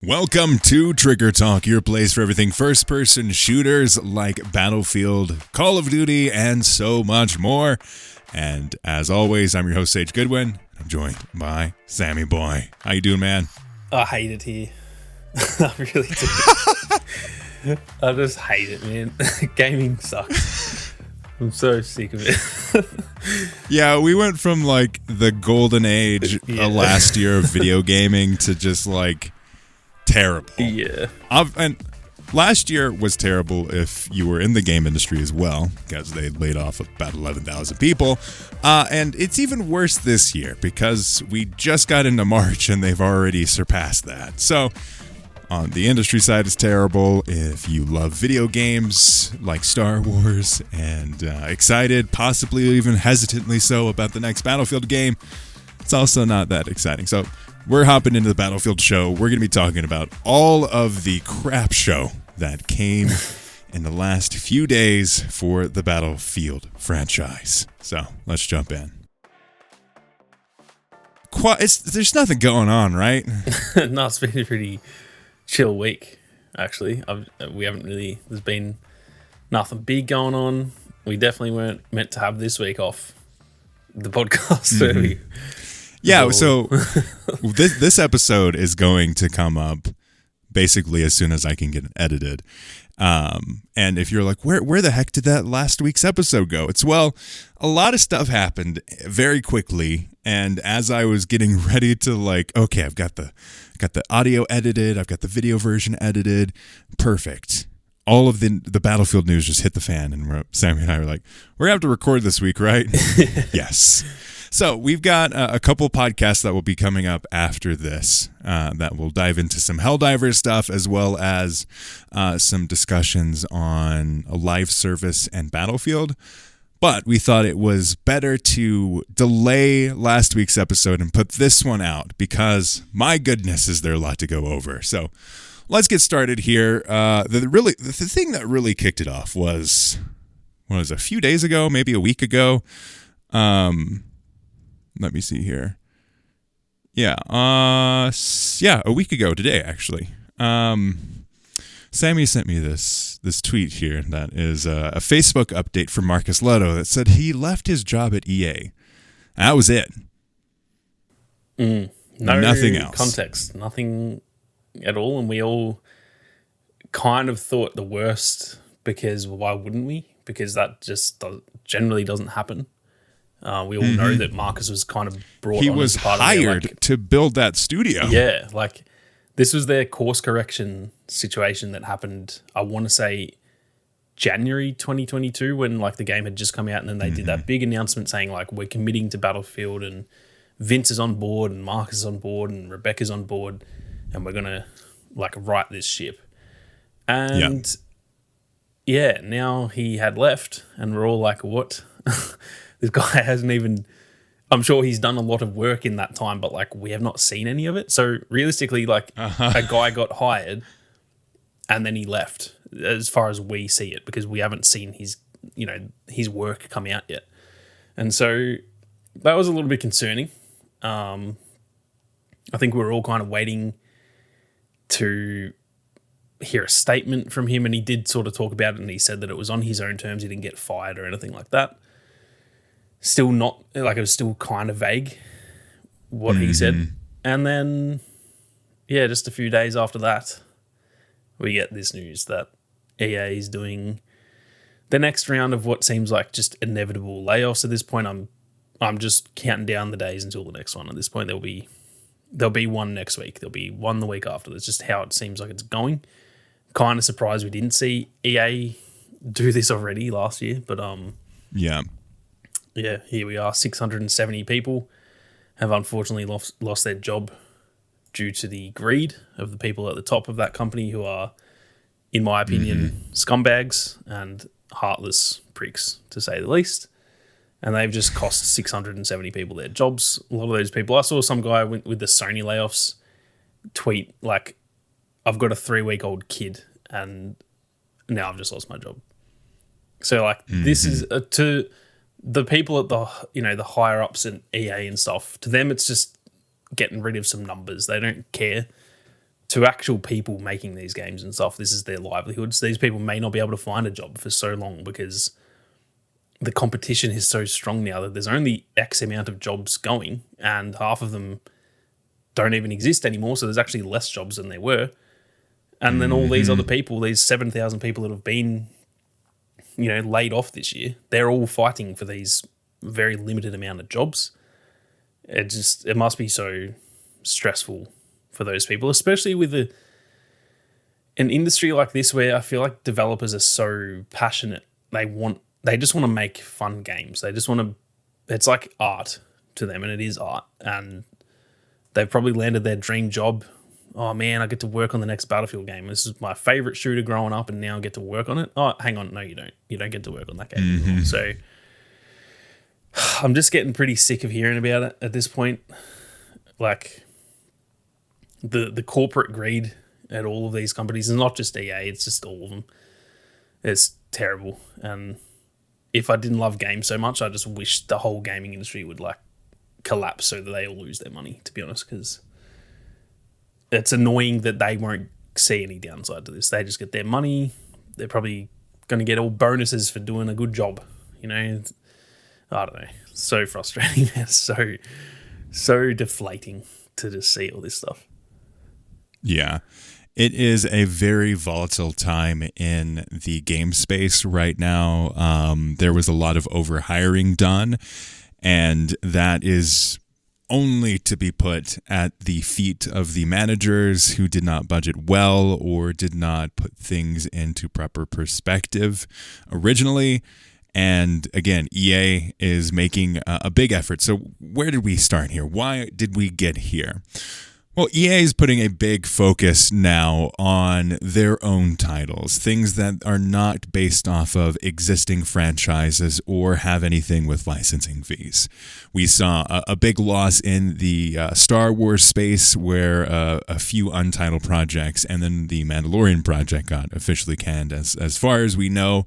Welcome to Trigger Talk, your place for everything first-person shooters like Battlefield, Call of Duty, and so much more. And as always, I'm your host, Sage Goodwin. I'm joined by Sammy Boy. How you doing, man? I hate it here. I really do. I just hate it, man. Gaming sucks. I'm so sick of it. Yeah, we went from like the golden age last year of video gaming to just like terrible. Yeah. And last year was terrible if you were in the game industry as well, because they laid off about 11,000 people. And it's even worse this year because we just got into March and they've already surpassed that. So on the industry side, it's terrible. If you love video games like Star Wars and excited, possibly even hesitantly so, about the next Battlefield game, it's also not that exciting. So we're hopping into the Battlefield show. We're going to be talking about all of the crap show that came in the last few days for the Battlefield franchise. So let's jump in. There's nothing going on, right? No, it's been a pretty chill week, actually. We haven't really, there's been nothing big going on. We definitely weren't meant to have this week off the podcast. Yeah, so this episode is going to come up basically as soon as I can get it edited. And if you're like, where the heck did that last week's episode go? Well, a lot of stuff happened very quickly. And as I was getting ready to like, okay, I've got the audio edited, I've got the video version edited, perfect. All of the Battlefield news just hit the fan, and Sammy and I were like, we're gonna have to record this week, right? Yes. So we've got a couple podcasts that will be coming up after this that will dive into some Helldivers stuff, as well as some discussions on a live service and Battlefield. But we thought it was better to delay last week's episode and put this one out because, my goodness, is there a lot to go over. So let's get started here. The thing that really kicked it off was a few days ago, maybe a week ago. Let me see here. Yeah, a week ago today, actually. Sammy sent me this tweet here that is a Facebook update from Marcus Lotto that said he left his job at EA. That was it. Nothing else. Context, nothing at all, and we all kind of thought the worst because why wouldn't we? Because that just generally doesn't happen. We all know that Marcus was kind of brought on as part of He was hired to build that studio. Yeah, like this was their course correction situation that happened, I want to say January 2022, when like the game had just come out, and then they did that big announcement saying like, we're committing to Battlefield, and Vince is on board and Marcus is on board and Rebecca's on board, and we're going to like right this ship. And now he had left, and we're all like, what? This guy hasn't even, I'm sure he's done a lot of work in that time, but like we have not seen any of it. So realistically, like a guy got hired and then he left, as far as we see it, because we haven't seen his work come out yet. And so that was a little bit concerning. I think we were all kind of waiting to hear a statement from him, and he did sort of talk about it, and he said that it was on his own terms. He didn't get fired or anything like that. Still not, like it was still kind of vague what he said. And then, just a few days after that, we get this news that EA is doing the next round of what seems like just inevitable layoffs. At this point, I'm just counting down the days until the next one. At this point, there'll be one next week. There'll be one the week after. That's just how it seems like it's going. Kind of surprised we didn't see EA do this already last year, but yeah, here we are. 670 people have unfortunately lost their job due to the greed of the people at the top of that company, who are, in my opinion, scumbags and heartless pricks, to say the least. And they've just cost 670 people their jobs. A lot of those people, I saw some guy with the Sony layoffs tweet like, I've got a 3-week-old kid and now I've just lost my job. So like this is to the people at the higher ups in EA and stuff, to them it's just getting rid of some numbers. They don't care to actual people making these games and stuff, this is their livelihoods. These people may not be able to find a job for so long because the competition is so strong now that there's only X amount of jobs going, and half of them don't even exist anymore. So there's actually less jobs than there were. And then all these other people, these 7,000 people that have been, laid off this year, they're all fighting for these very limited amount of jobs. It must be so stressful for those people, especially with an industry like this where I feel like developers are so passionate. They just want to make fun games. They just want to, it's like art to them, and it is art. And they've probably landed their dream job. Oh man, I get to work on the next Battlefield game. This is my favorite shooter growing up, and now I get to work on it. Oh, hang on. No, you don't. You don't get to work on that game anymore. So I'm just getting pretty sick of hearing about it at this point. Like the corporate greed at all of these companies, and not just EA, it's just all of them. It's terrible. And if I didn't love games so much, I just wish the whole gaming industry would collapse so that they all lose their money, to be honest, because it's annoying that they won't see any downside to this. They just get their money. They're probably going to get all bonuses for doing a good job. I don't know. So frustrating. so deflating to just see all this stuff. Yeah. It is a very volatile time in the game space right now. There was a lot of overhiring done, and that is only to be put at the feet of the managers who did not budget well or did not put things into proper perspective originally. And again, EA is making a big effort. So where did we start here? Why did we get here? Well, EA is putting a big focus now on their own titles, things that are not based off of existing franchises or have anything with licensing fees. We saw a big loss in the Star Wars space where a few untitled projects and then the Mandalorian project got officially canned as far as we know.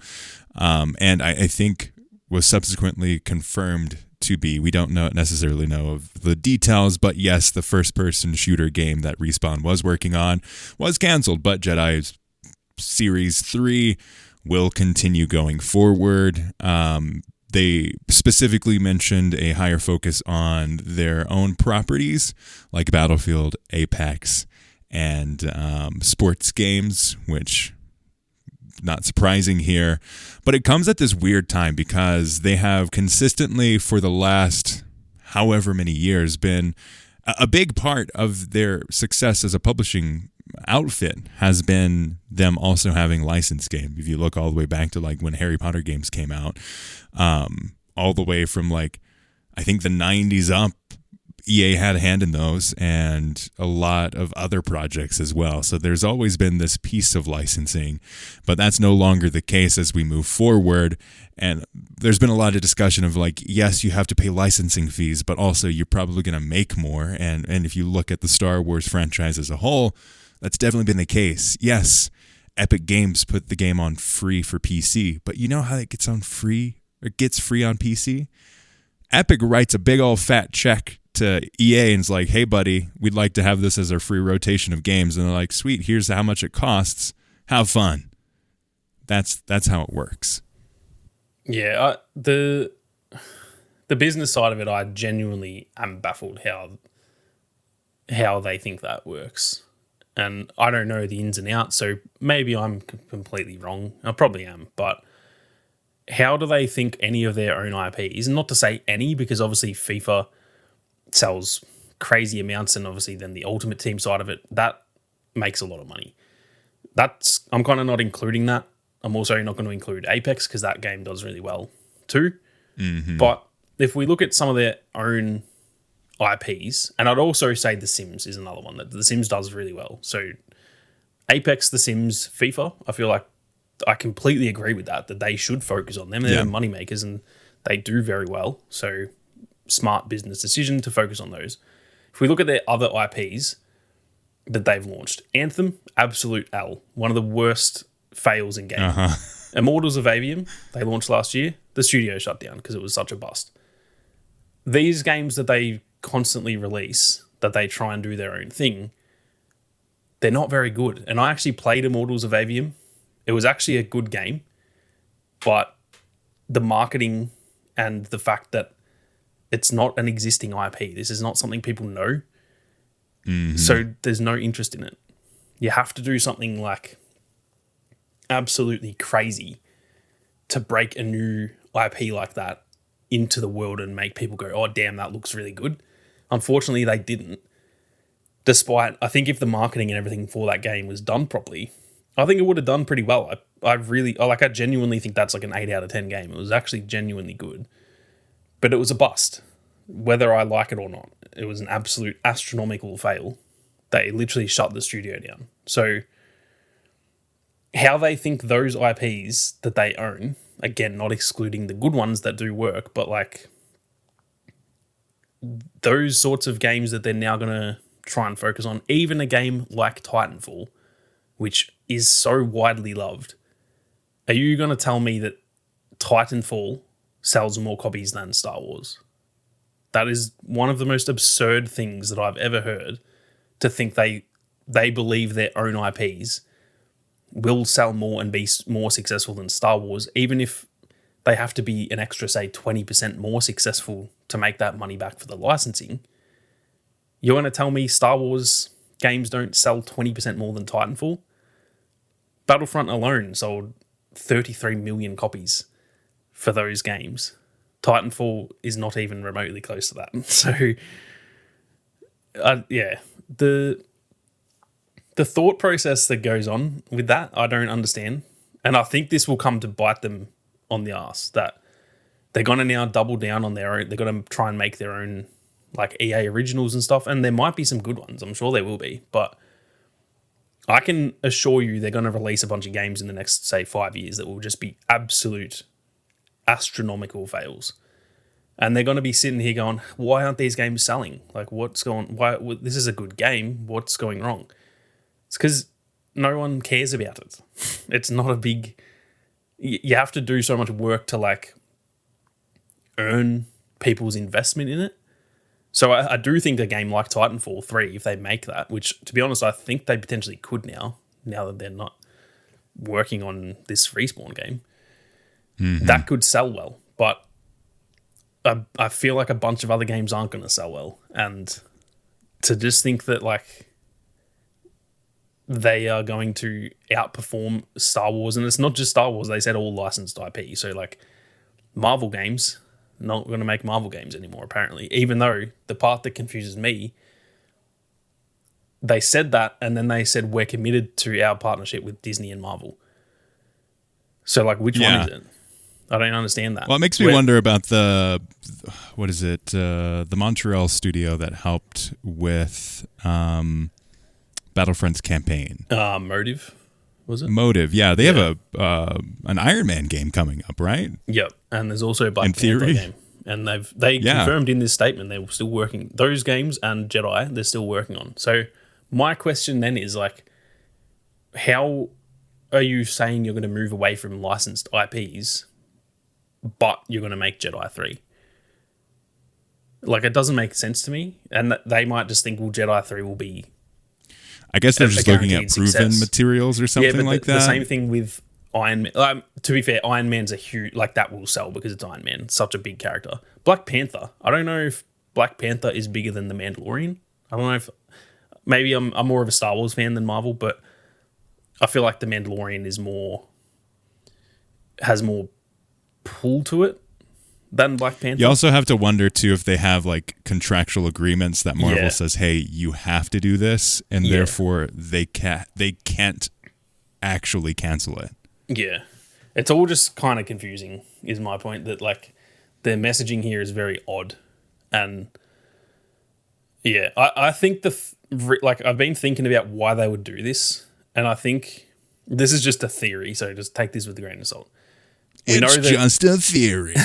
And I think was subsequently confirmed to be. We don't necessarily know of the details, but yes, the first-person shooter game that Respawn was working on was canceled, but Jedi Series 3 will continue going forward. They specifically mentioned a higher focus on their own properties, like Battlefield, Apex, and sports games, which not surprising here, but it comes at this weird time because they have consistently for the last however many years been a big part of their success as a publishing outfit has been them also having licensed games. If you look all the way back to when Harry Potter games came out, all the way from I think the 90s up, EA had a hand in those and a lot of other projects as well. So there's always been this piece of licensing, but that's no longer the case as we move forward. And there's been a lot of discussion of yes, you have to pay licensing fees, but also you're probably going to make more. And if you look at the Star Wars franchise as a whole, that's definitely been the case. Yes, Epic Games put the game on free for PC, but you know how it gets free on PC? Epic writes a big old fat check to EA and is like, hey buddy, we'd like to have this as our free rotation of games. And they're like, sweet, here's how much it costs. Have fun. That's how it works. Yeah, the business side of it, I genuinely am baffled how they think that works. And I don't know the ins and outs, so maybe I'm completely wrong. I probably am, but how do they think any of their own IPs, and not to say any, because obviously FIFA sells crazy amounts, and obviously then the Ultimate Team side of it, that makes a lot of money. I'm kind of not including that. I'm also not going to include Apex because that game does really well too. Mm-hmm. But if we look at some of their own IPs, and I'd also say The Sims is another one that The Sims does really well. So Apex, The Sims, FIFA, I feel like I completely agree with that they should focus on them. They're money makers and they do very well. So smart business decision to focus on those. If we look at their other IPs that they've launched, Anthem, absolute L, one of the worst fails in gaming. Immortals of Avium, they launched last year. The studio shut down because it was such a bust. These games that they constantly release, that they try and do their own thing, they're not very good. And I actually played Immortals of Avium. It was actually a good game, but the marketing and the fact that it's not an existing IP, this is not something people know. Mm-hmm. So there's no interest in it. You have to do something like absolutely crazy to break a new IP like that into the world and make people go, oh, damn, that looks really good. Unfortunately, they didn't. Despite, I think if the marketing and everything for that game was done properly, I think it would have done pretty well. I genuinely think that's like an 8 out of 10 game. It was actually genuinely good. But it was a bust, whether I like it or not. It was an absolute astronomical fail. They literally shut the studio down. So how they think those IPs that they own, again, not excluding the good ones that do work, but like those sorts of games that they're now going to try and focus on, even a game like Titanfall, which is so widely loved. Are you going to tell me that Titanfall sells more copies than Star Wars? That is one of the most absurd things that I've ever heard, to think they believe their own IPs will sell more and be more successful than Star Wars, even if they have to be an extra, say, 20% more successful to make that money back for the licensing. You're going to tell me Star Wars games don't sell 20% more than Titanfall? Battlefront alone sold 33 million copies for those games. Titanfall is not even remotely close to that. So, yeah, the thought process that goes on with that, I don't understand. And I think this will come to bite them on the ass, that they're going to now double down on their own. They're going to try and make their own like EA originals and stuff. And there might be some good ones. I'm sure there will be. But I can assure you they're going to release a bunch of games in the next, say, 5 years that will just be absolute astronomical fails. And they're going to be sitting here going, why aren't these games selling? Like, this is a good game. What's going wrong? It's because no one cares about it. It's not a big... You have to do so much work to, like, earn people's investment in it. So I do think a game like Titanfall 3, if they make that, which, to be honest, I think they potentially could now that they're not working on this Respawn game, that could sell well. But I feel like a bunch of other games aren't going to sell well. And to just think that, like, they are going to outperform Star Wars, and it's not just Star Wars, they said all licensed IP. So, like, Marvel games, not going to make Marvel games anymore, apparently. Even though the part that confuses me, they said that, and then they said we're committed to our partnership with Disney and Marvel. So, like, which one is it? I don't understand that. Well, it makes me wonder about the Montreal studio that helped with Battlefront's campaign. Motive, was it? Motive, yeah. They have an Iron Man game coming up, right? Yep, and there's also a Black Panther game. And they confirmed in this statement they're still working. Those games and Jedi, they're still working on. So my question then is, like, how are you saying you're going to move away from licensed IPs, but you're going to make Jedi 3? Like, it doesn't make sense to me. And they might just think, well, Jedi 3 will be... I guess they're just looking at proven materials or something like that. The same thing with Iron Man. To be fair, Iron Man's a huge... Like, that will sell because it's Iron Man. It's such a big character. Black Panther. I don't know if Black Panther is bigger than The Mandalorian. I don't know if... Maybe I'm more of a Star Wars fan than Marvel, but I feel like The Mandalorian has more pull to it than Black Panther. You also have to wonder too if they have like contractual agreements that Marvel says, "Hey, you have to do this," and therefore they can't actually cancel it. Yeah, it's all just kind of confusing. Is my point that, like, their messaging here is very odd, and yeah, I think I've been thinking about why they would do this, and I think this is just a theory. So just take this with a grain of salt. It's just a theory.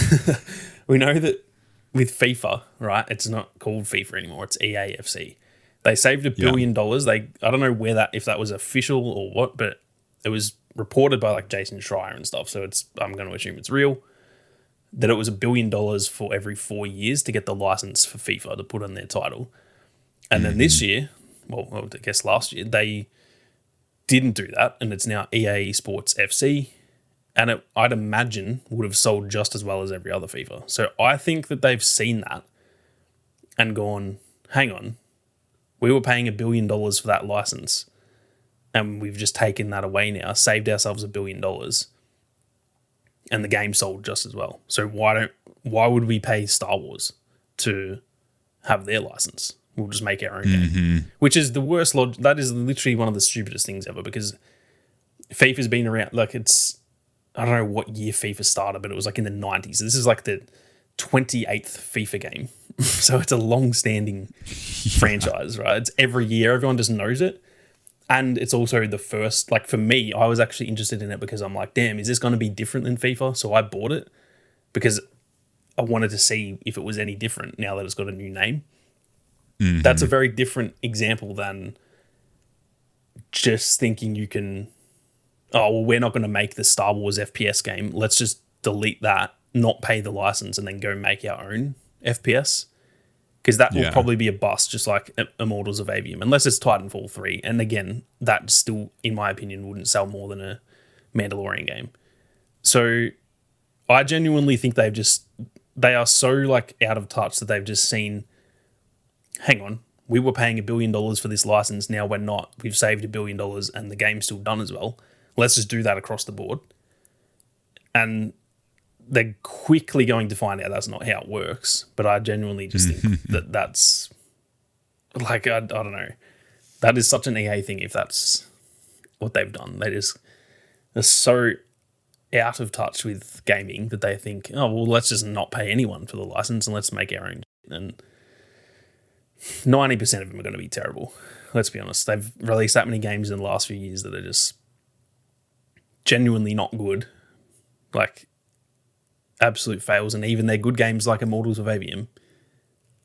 We know that with FIFA, right? It's not called FIFA anymore. It's EAFC. They saved $1 billion. I don't know if that was official or what, but it was reported by like Jason Schreier and stuff. So I'm going to assume it's real. That it was $1 billion for every 4 years to get the license for FIFA to put on their title. And then this year, well, I guess last year, they didn't do that, and it's now EA Sports FC, and I'd imagine would have sold just as well as every other FIFA. So I think that they've seen that and gone, hang on, we were paying $1 billion for that license, and we've just taken that away now, saved ourselves $1 billion, and the game sold just as well. So why would we pay Star Wars to have their license? We'll just make our own game, which is the worst logic. That is literally one of the stupidest things ever, because FIFA's been around, like I don't know what year FIFA started, but it was like in the 90s. This is like the 28th FIFA game. So it's a long-standing franchise, right? It's every year. Everyone just knows it. And it's also the first, like for me, I was actually interested in it because I'm like, damn, is this going to be different than FIFA? So I bought it because I wanted to see if it was any different now that it's got a new name. That's a very different example than just thinking you can, oh, well, we're not going to make the Star Wars FPS game. Let's just delete that, not pay the license, and then go make our own FPS. Because that will probably be a bust, just like Immortals of Avium, unless it's Titanfall 3. And again, that still, in my opinion, wouldn't sell more than a Mandalorian game. So I genuinely think they are so like out of touch that they've just seen, hang on, we were paying $1 billion for this license, now we're not. We've saved $1 billion and the game's still done as well. Let's just do that across the board. And they're quickly going to find out that's not how it works. But I genuinely just think that's like, I don't know. That is such an EA thing if that's what they've done. They're so out of touch with gaming that they think, oh, well, let's just not pay anyone for the license and let's make our own. And 90% of them are going to be terrible. Let's be honest. They've released that many games in the last few years that are just genuinely not good. Like, absolute fails. And even their good games like Immortals of Avium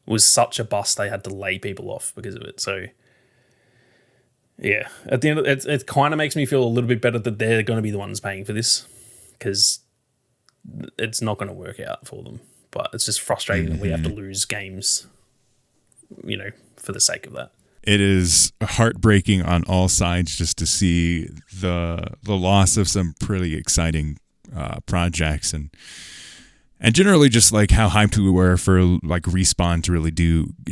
was such a bust they had to lay people off because of it. So, yeah. At the end of it kind of makes me feel a little bit better that they're going to be the ones paying for this, because it's not going to work out for them. But it's just frustrating that we have to lose games, for the sake of that. It is heartbreaking on all sides just to see the loss of some pretty exciting projects and generally just like how hyped we were for like Respawn to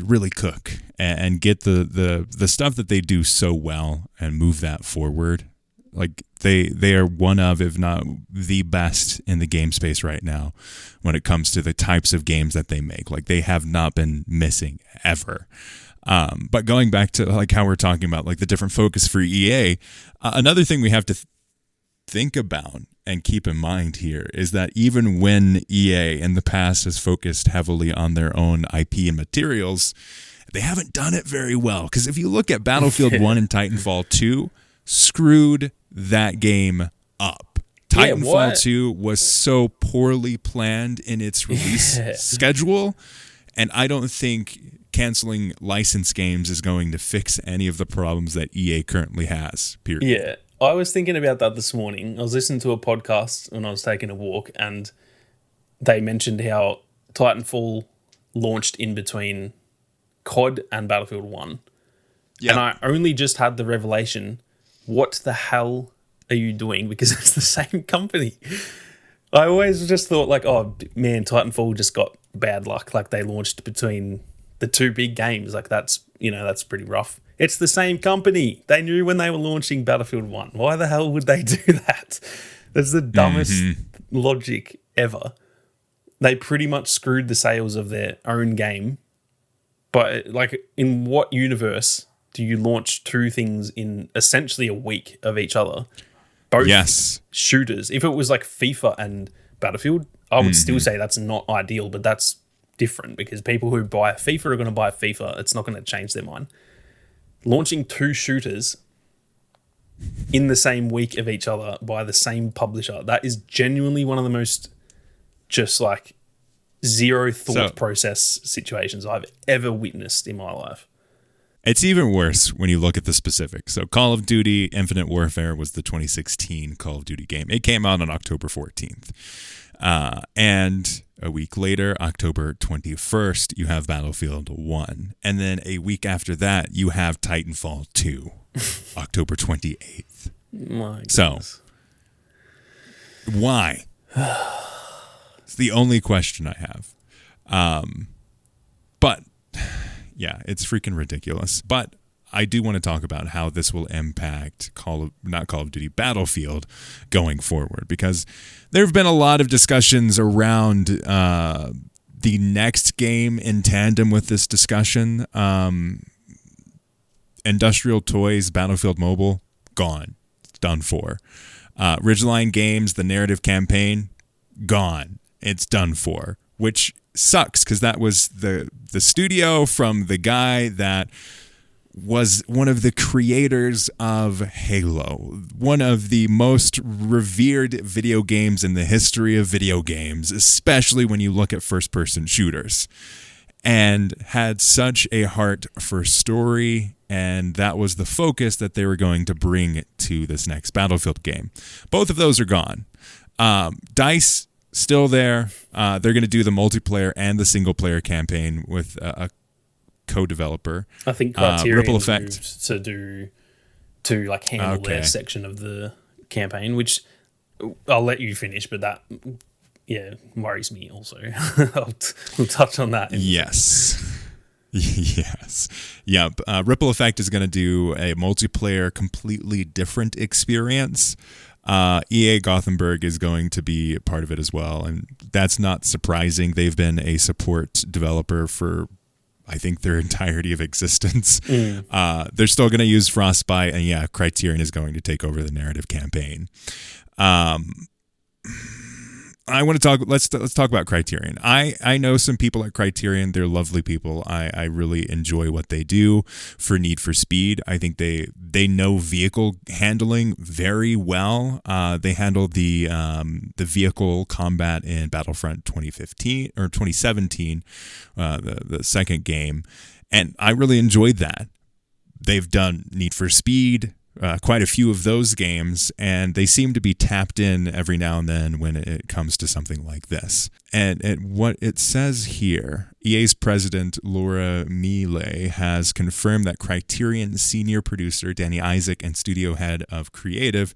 really cook and get the stuff that they do so well and move that forward. Like they are one of, if not the best in the game space right now when it comes to the types of games that they make. Like they have not been missing ever. But going back to like how we're talking about like the different focus for EA, another thing we have to think about and keep in mind here is that even when EA in the past has focused heavily on their own IP and materials, they haven't done it very well. Because if you look at Battlefield 1 and Titanfall 2, screwed that game up. Titanfall 2 was so poorly planned in its release schedule, and I don't think canceling licensed games is going to fix any of the problems that EA currently has, period. Yeah, I was thinking about that this morning. I was listening to a podcast when I was taking a walk, and they mentioned how Titanfall launched in between COD and Battlefield 1. Yep. And I only just had the revelation, what the hell are you doing? Because it's the same company. I always just thought like, oh man, Titanfall just got bad luck. Like they launched between the two big games. Like that's pretty rough. It's the same company. They knew when they were launching Battlefield 1. Why the hell would they do that? That's the dumbest logic ever. They pretty much screwed the sales of their own game. But like, in what universe do you launch two things in essentially a week of each other? Both shooters. If it was like FIFA and Battlefield, I would still say that's not ideal, but that's different because people who buy FIFA are going to buy FIFA. It's not going to change their mind. Launching two shooters in the same week of each other by the same publisher, that is genuinely one of the most just like zero thought process situations I've ever witnessed in my life. It's even worse when you look at the specifics. So Call of Duty Infinite Warfare was the 2016 Call of Duty game. It came out on October 14th. And a week later, October 21st, you have Battlefield 1. And then a week after that, you have Titanfall 2. October 28th. My goodness. So, why? It's the only question I have. But, yeah, it's freaking ridiculous. But I do want to talk about how this will impact not Call of Duty, Battlefield going forward, because there have been a lot of discussions around the next game in tandem with this discussion. Industrial Toys, Battlefield Mobile, gone. It's done for. Ridgeline Games, the narrative campaign, gone. It's done for, which sucks because that was the studio from the guy that was one of the creators of Halo, one of the most revered video games in the history of video games, especially when you look at first-person shooters, and had such a heart for story, and that was the focus that they were going to bring to this next Battlefield game. Both of those are gone. DICE, still there. They're going to do the multiplayer and the single-player campaign with a co-developer. I think Criterion Ripple Effect moved to like handle their section of the campaign, which I'll let you finish, but that worries me also. We'll touch on that. Yes. Yes. Yep. Ripple Effect is going to do a multiplayer, completely different experience. EA Gothenburg is going to be part of it as well, and that's not surprising. They've been a support developer for, I think, their entirety of existence. They're still going to use Frostbite, and Criterion is going to take over the narrative campaign. I want to talk. Let's talk about Criterion. I know some people at Criterion. They're lovely people. I really enjoy what they do for Need for Speed. I think they know vehicle handling very well. They handled the vehicle combat in Battlefront 2015 or 2017, the second game, and I really enjoyed that. They've done Need for Speed. Quite a few of those games, and they seem to be tapped in every now and then when it comes to something like this. And what it says here, EA's president, Laura Miele, has confirmed that Criterion senior producer Danny Isaac and studio head of creative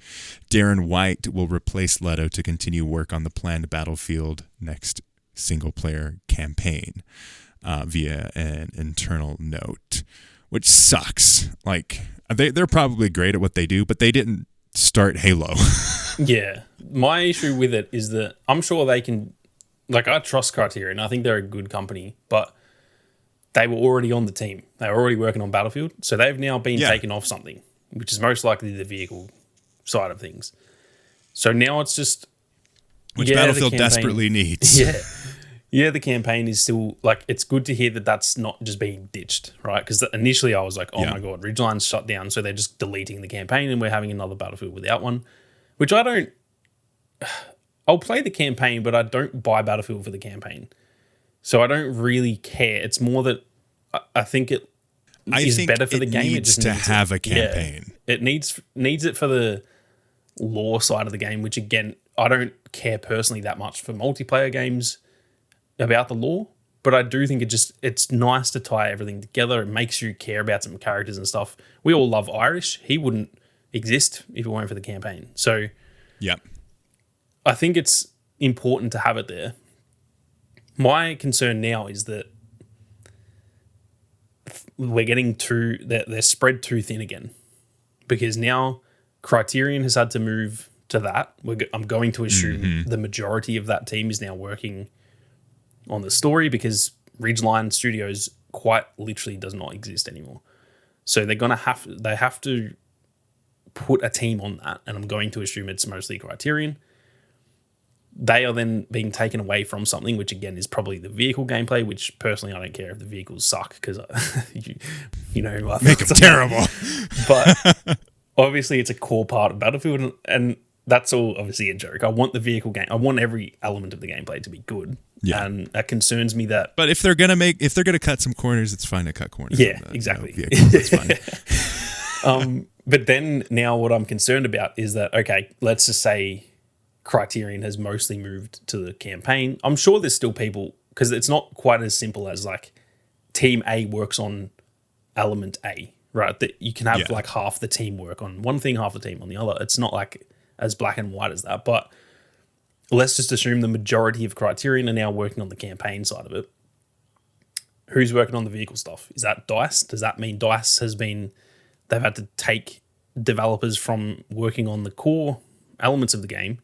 Darren White will replace Leto to continue work on the planned Battlefield next single-player campaign via an internal note, which sucks. Like, they're probably great at what they do, but they didn't start Halo. Yeah. My issue with it is that I'm sure they can, like, I trust Criterion. I think they're a good company, but they were already on the team. They were already working on Battlefield. So they've now been taken off something, which is most likely the vehicle side of things. So now it's just... Which Battlefield desperately needs. Yeah. Yeah, the campaign is still, like, it's good to hear that that's not just being ditched, right? Because initially I was like, oh my God, Ridgeline's shut down, so they're just deleting the campaign and we're having another Battlefield without one, which I don't... I'll play the campaign, but I don't buy Battlefield for the campaign. So I don't really care. It's more that I think it is better for the game. It needs to have a campaign. Yeah, it needs it for the lore side of the game, which, again, I don't care personally that much for multiplayer games about the lore, but I do think it's nice to tie everything together. It makes you care about some characters and stuff. We all love Irish. He wouldn't exist if it weren't for the campaign. So I think it's important to have it there. My concern now is that we're getting they're spread too thin again, because now Criterion has had to move to that. I'm going to assume the majority of that team is now working on the story, because Ridgeline Studios quite literally does not exist anymore. So they have to put a team on that, and I'm going to assume it's mostly Criterion. They are then being taken away from something, which again is probably the vehicle gameplay, which personally I don't care if the vehicles suck, because you know who I make them terrible. But obviously it's a core part of Battlefield, and that's all obviously a joke. I want the vehicle game. I want every element of the gameplay to be good. Yeah. And that concerns me that... But if they're gonna cut some corners, it's fine to cut corners. Yeah, exactly. It's fine. But then now what I'm concerned about is that, okay, let's just say Criterion has mostly moved to the campaign. I'm sure there's still people, because it's not quite as simple as like Team A works on element A, right? That you can have Yeah. like half the team work on one thing, half the team on the other. It's not like as black and white as that. But let's just assume the majority of Criterion are now working on the campaign side of it. Who's working on the vehicle stuff? Is that DICE? Does that mean DICE they've had to take developers from working on the core elements of the game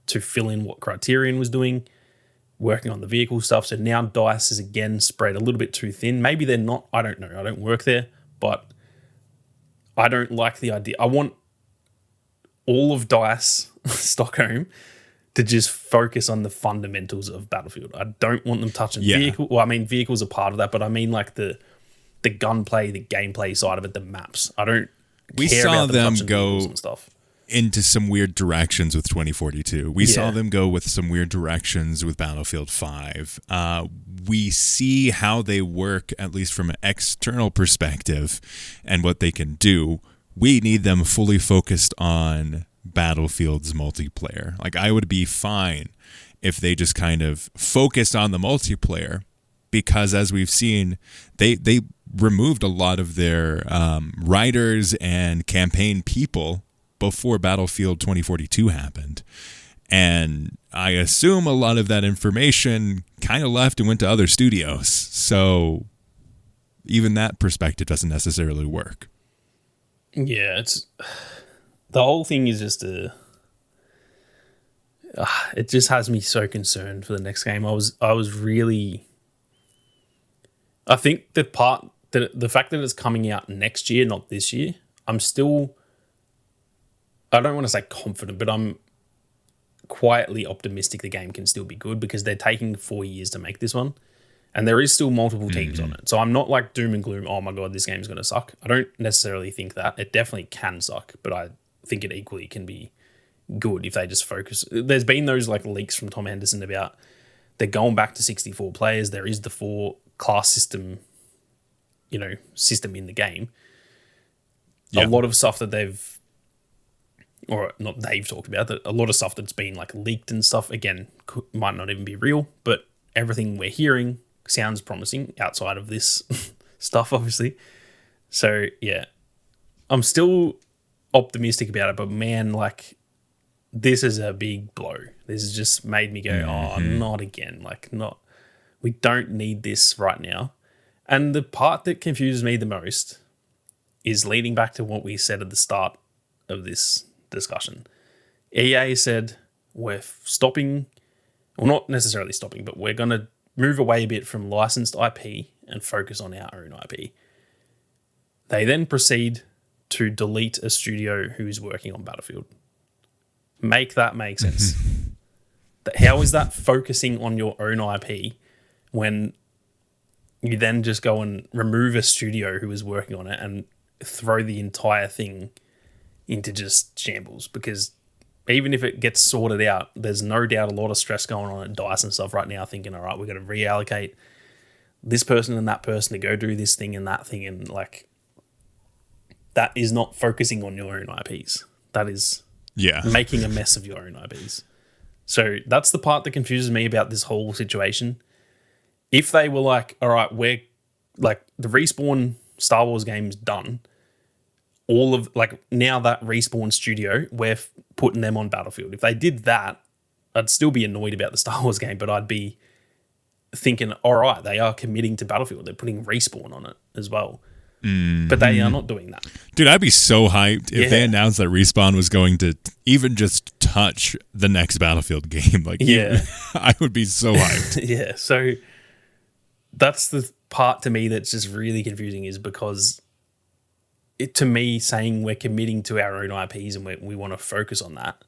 to fill in what Criterion was doing, working on the vehicle stuff. So now DICE is again spread a little bit too thin. Maybe they're not. I don't know. I don't work there, but I don't like the idea. I want all of DICE Stockholm to just focus on the fundamentals of Battlefield. I don't want them touching vehicle. Well, I mean, vehicles are part of that, but I mean like the gunplay, the gameplay side of it, the maps. I don't. We care saw about them go and stuff. Into some weird directions with 2042. We saw them go with some weird directions with Battlefield 5. We see how they work, at least from an external perspective, and what they can do. We need them fully focused on Battlefield's multiplayer. Like, I would be fine if they just kind of focused on the multiplayer, because as we've seen, they removed a lot of their writers and campaign people before Battlefield 2042 happened. And I assume a lot of that information kind of left and went to other studios. So even that perspective doesn't necessarily work. Yeah, it's the whole thing is just it just has me so concerned for the next game. I think the fact that it's coming out next year, not this year, I don't want to say confident, but I'm quietly optimistic the game can still be good, because they're taking 4 years to make this one. And there is still multiple teams on it. So I'm not like doom and gloom, oh my God, this game's going to suck. I don't necessarily think that. It definitely can suck, but I think it equally can be good if they just focus. There's been those like leaks from Tom Henderson about they're going back to 64 players. There is the 4 class system, system in the game. Yeah. A lot of stuff that they've talked about, that a lot of stuff that's been like leaked and stuff, again, might not even be real, but everything we're hearing sounds promising outside of this stuff, obviously. So yeah, I'm still optimistic about it, but man, like, this is a big blow. This has just made me go, not again. We don't need this right now. And the part that confuses me the most is leading back to what we said at the start of this discussion. EA said, we're stopping, well, not necessarily stopping, but we're going to move away a bit from licensed IP and focus on our own IP. They then proceed to delete a studio who's working on Battlefield. Make that make sense. How is that focusing on your own IP when you then just go and remove a studio who is working on it and throw the entire thing into just shambles? Because even if it gets sorted out, there's no doubt a lot of stress going on at DICE and stuff right now, thinking, all right, we're going to reallocate this person and that person to go do this thing and that thing. And like, that is not focusing on your own IPs. That is making a mess of your own IPs. So that's the part that confuses me about this whole situation. If they were like, all right, we're like, the Respawn Star Wars game's done, all of like, now that Respawn studio, we're putting them on Battlefield. If they did that, I'd still be annoyed about the Star Wars game, but I'd be thinking, all right, they are committing to Battlefield. They're putting Respawn on it as well. But they are not doing that. Dude, I'd be so hyped if they announced that Respawn was going to even just touch the next Battlefield game. Like, I would be so hyped. So that's the part to me that's just really confusing, is because to me, saying we're committing to our own IPs and we want to focus on that,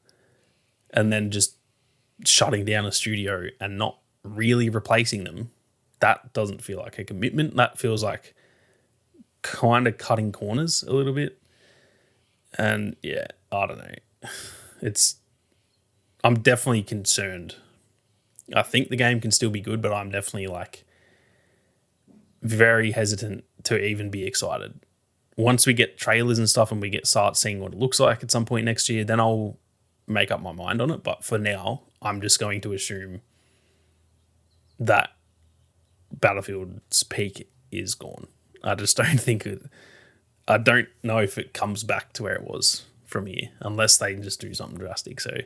and then just shutting down a studio and not really replacing them, that doesn't feel like a commitment. That feels like kind of cutting corners a little bit. And yeah, I don't know. I'm definitely concerned. I think the game can still be good, but I'm definitely like very hesitant to even be excited. Once we get trailers and stuff and we start seeing what it looks like at some point next year, then I'll make up my mind on it. But for now, I'm just going to assume that Battlefield's peak is gone. I just don't think it. I don't know if it comes back to where it was from here unless they just do something drastic. So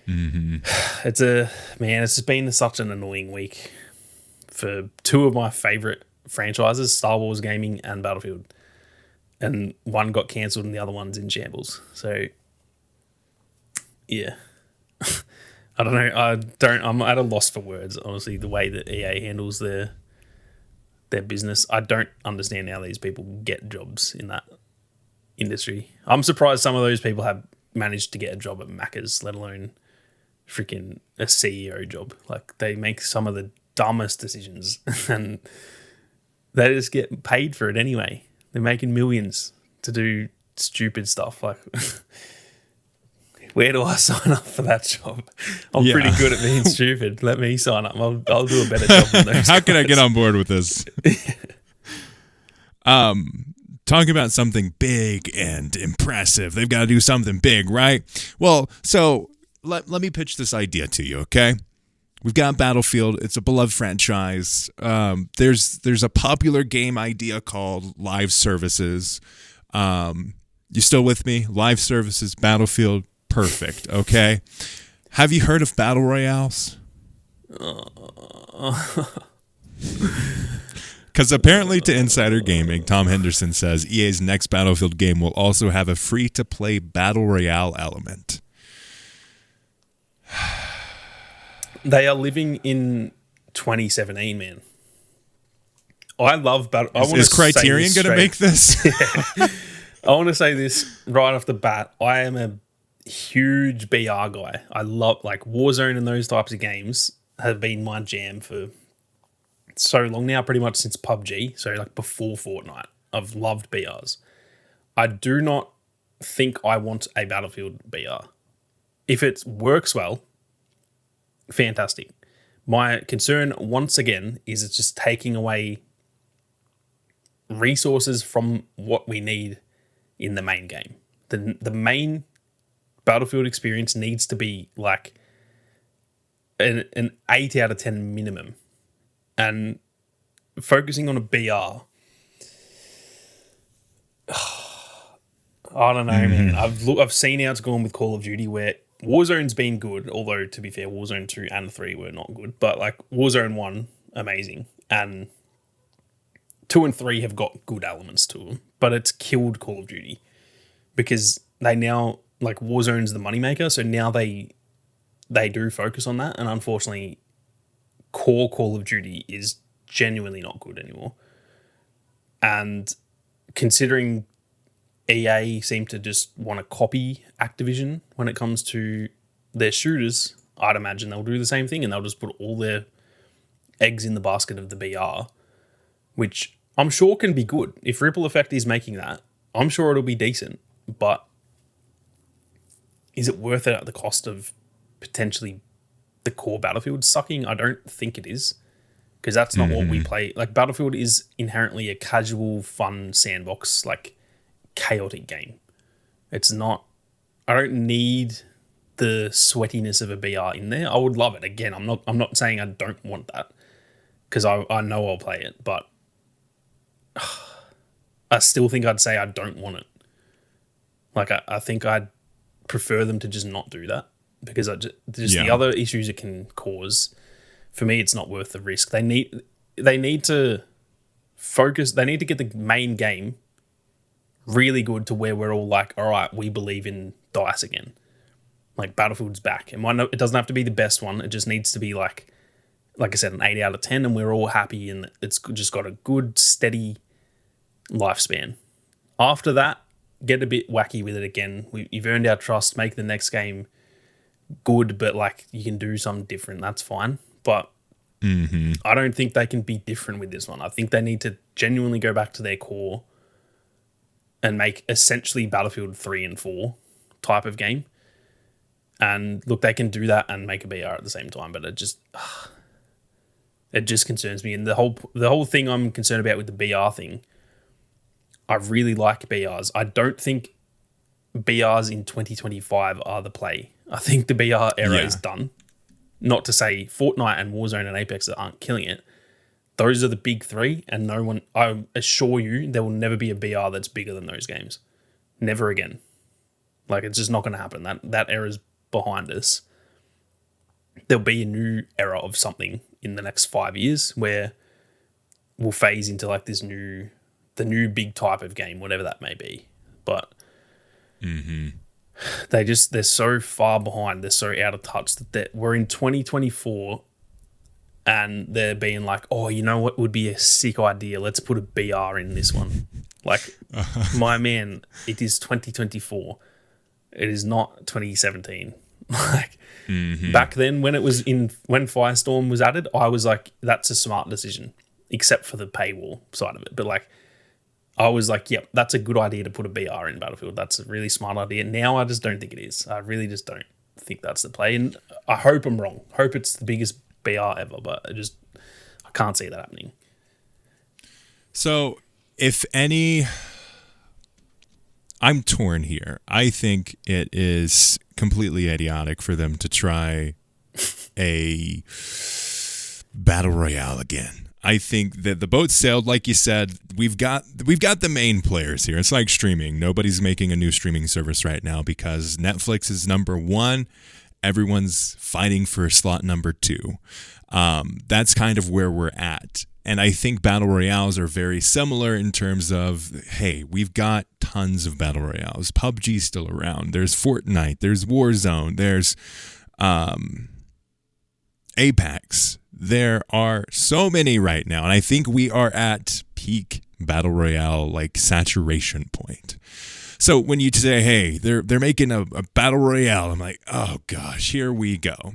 it's just been such an annoying week for two of my favorite franchises, Star Wars gaming and Battlefield. And one got cancelled and the other one's in shambles. So yeah. I don't know. I'm at a loss for words, honestly, the way that EA handles their business. I don't understand how these people get jobs in that industry. I'm surprised some of those people have managed to get a job at Macca's, let alone freaking a CEO job. Like, they make some of the dumbest decisions and they just get paid for it anyway. They're making millions to do stupid stuff. Like, where do I sign up for that job? I'm pretty good at being stupid. Let me sign up. I'll do a better job than those How guys. can I get on board with this? Talking about something big and impressive. They've got to do something big, right? Well, so let me pitch this idea to you, okay? We've got Battlefield. It's a beloved franchise. There's a popular game idea called live services. You still with me? Live services, Battlefield, perfect, okay? Have you heard of battle royales? Because apparently to Insider Gaming, Tom Henderson says EA's next Battlefield game will also have a free-to-play battle royale element. They are living in 2017, man. I love battle. Is Criterion going to make this? I want to say this right off the bat. I am a huge BR guy. I love, like, Warzone and those types of games have been my jam for so long now, pretty much since PUBG. So, like, before Fortnite, I've loved BRs. I do not think I want a Battlefield BR. If it works well, fantastic. My concern, once again, is it's just taking away resources from what we need in the main game. The main Battlefield experience needs to be like an 8 out of 10 minimum. And focusing on a BR, I don't know, man. I've seen how it's gone with Call of Duty where Warzone's been good, although to be fair, Warzone 2 and 3 were not good. But like Warzone 1, amazing. And 2 and 3 have got good elements to them. But it's killed Call of Duty because they now, like, Warzone's the moneymaker. So now they do focus on that. And unfortunately, core Call of Duty is genuinely not good anymore. And considering EA seem to just want to copy Activision when it comes to their shooters, I'd imagine they'll do the same thing and they'll just put all their eggs in the basket of the BR, which I'm sure can be good. If Ripple Effect is making that, I'm sure it'll be decent. But is it worth it at the cost of potentially the core Battlefield sucking? I don't think it is, because that's not what we play. Like, Battlefield is inherently a casual, fun sandbox, like, chaotic game. It's not, I don't need the sweatiness of a BR in there. I would love it. Again, I'm not saying I don't want that, because I know I'll play it, but I still think I'd say I don't want it. Like, I think I'd prefer them to just not do that, because the other issues it can cause, for me, it's not worth the risk. They need to focus. They need to get the main game really good to where we're all like, all right, we believe in DICE again. Like, Battlefield's back. It doesn't have to be the best one. It just needs to be like I said, an 8 out of 10, and we're all happy, and it's just got a good, steady lifespan. After that, get a bit wacky with it again. You've earned our trust. Make the next game good, but like, you can do something different. That's fine. But I don't think they can be different with this one. I think they need to genuinely go back to their core and make essentially Battlefield 3 and 4 type of game. And look, they can do that and make a BR at the same time, but it just concerns me. And the whole thing I'm concerned about with the BR thing, I really like BRs. I don't think BRs in 2025 are the play. I think the BR era is done. Not to say Fortnite and Warzone and Apex aren't killing it. Those are the big three, and no one, I assure you, there will never be a BR that's bigger than those games. Never again. Like, it's just not going to happen. That era's behind us. There'll be a new era of something in the next 5 years where we'll phase into like the new big type of game, whatever that may be. But they're so far behind. They're so out of touch that we're in 2024 and they're being like, oh, you know what would be a sick idea? Let's put a BR in this one. Like, my man, it is 2024. It is not 2017. Like, back then when Firestorm was added, I was like, that's a smart decision, except for the paywall side of it. But like, I was like, yep, that's a good idea to put a BR in Battlefield. That's a really smart idea. Now I just don't think it is. I really just don't think that's the play. And I hope I'm wrong. Hope it's the biggest BR ever, but I can't see that happening. So, if any, I'm torn here. I think it is completely idiotic for them to try a battle royale again. I think that the boat sailed, like you said. We've got the main players here. It's like streaming. Nobody's making a new streaming service right now because Netflix is number one. Everyone's fighting for slot number 2. That's kind of where we're at. And I think battle royales are very similar in terms of, hey, we've got tons of battle royales. PUBG's still around. There's Fortnite. There's Warzone. There's Apex. There are so many right now. And I think we are at peak battle royale, like saturation point. So when you say, hey, they're making a battle royale, I'm like, oh gosh, here we go.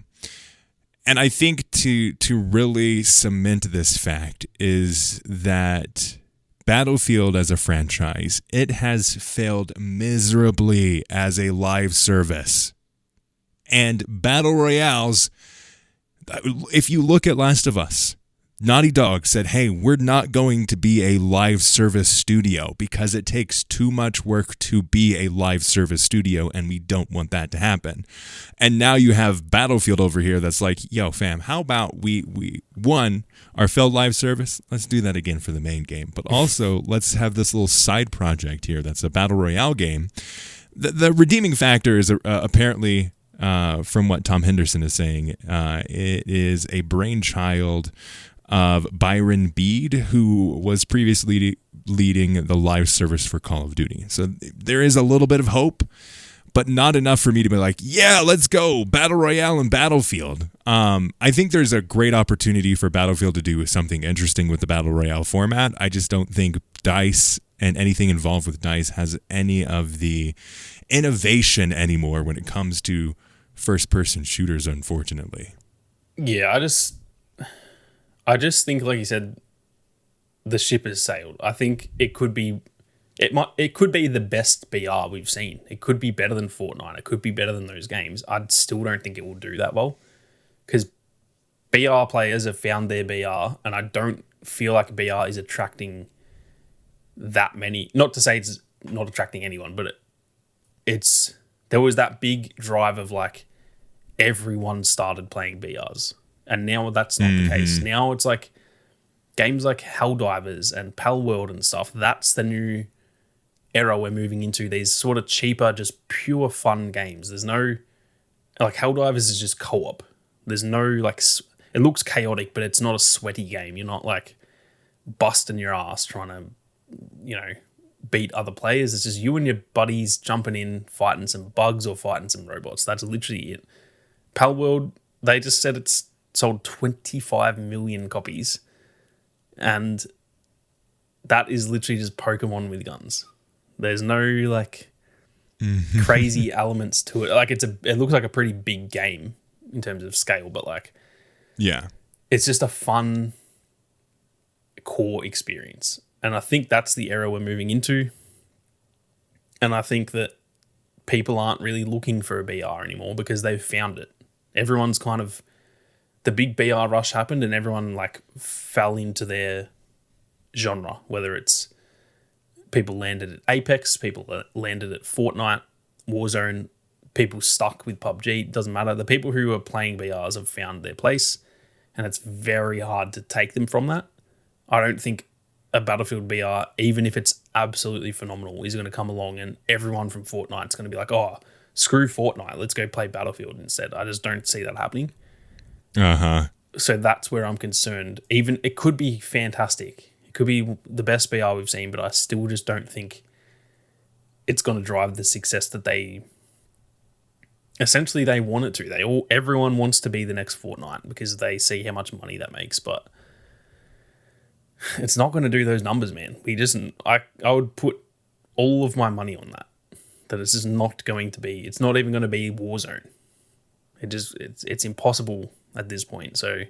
And I think to really cement this fact is that Battlefield as a franchise, it has failed miserably as a live service. And battle royales, if you look at Last of Us, Naughty Dog said, hey, we're not going to be a live service studio because it takes too much work to be a live service studio, and we don't want that to happen. And now you have Battlefield over here that's like, yo, fam, how about we our failed live service, let's do that again for the main game. But also, let's have this little side project here that's a battle royale game. The redeeming factor is apparently, from what Tom Henderson is saying, it is a brainchild of Byron Bede, who was previously leading the live service for Call of Duty. So there is a little bit of hope, but not enough for me to be like, yeah, let's go, Battle Royale and Battlefield. I think there's a great opportunity for Battlefield to do something interesting with the Battle Royale format. I just don't think DICE and anything involved with DICE has any of the innovation anymore when it comes to first-person shooters, unfortunately. Yeah, I just think, like you said, the ship has sailed. I think it could be the best BR we've seen. It could be better than Fortnite. It could be better than those games. I still don't think it will do that well because BR players have found their BR, and I don't feel like BR is attracting that many. Not to say it's not attracting anyone, but there was that big drive of like everyone started playing BRs. And now that's not the case. Now it's like games like Helldivers and Palworld and stuff. That's the new era we're moving into. These sort of cheaper, just pure fun games. There's no, like Helldivers is just co-op. There's no like, it looks chaotic, but it's not a sweaty game. You're not like busting your ass trying to, beat other players. It's just you and your buddies jumping in, fighting some bugs or fighting some robots. That's literally it. Palworld, they just said it's sold 25 million copies, and that is literally just Pokemon with guns. There's no like crazy elements to it. Like it looks like a pretty big game in terms of scale, but like, yeah, it's just a fun core experience. And I think that's the era we're moving into. And I think that people aren't really looking for a BR anymore because they've found it. Everyone's kind of, the big BR rush happened and everyone like fell into their genre, whether it's people landed at Apex, people landed at Fortnite, Warzone, people stuck with PUBG. It doesn't matter. The people who are playing BRs have found their place, and it's very hard to take them from that. I don't think a Battlefield BR, even if it's absolutely phenomenal, is going to come along and everyone from Fortnite's going to be like, oh, screw Fortnite, let's go play Battlefield instead. I just don't see that happening. So that's where I'm concerned. Even it could be fantastic. It could be the best BR we've seen, but I still just don't think it's going to drive the success that they want it to. Everyone wants to be the next Fortnite because they see how much money that makes, but it's not going to do those numbers, man. I would put all of my money on that it's just not going to be. It's not even going to be Warzone. It's impossible at this point. So,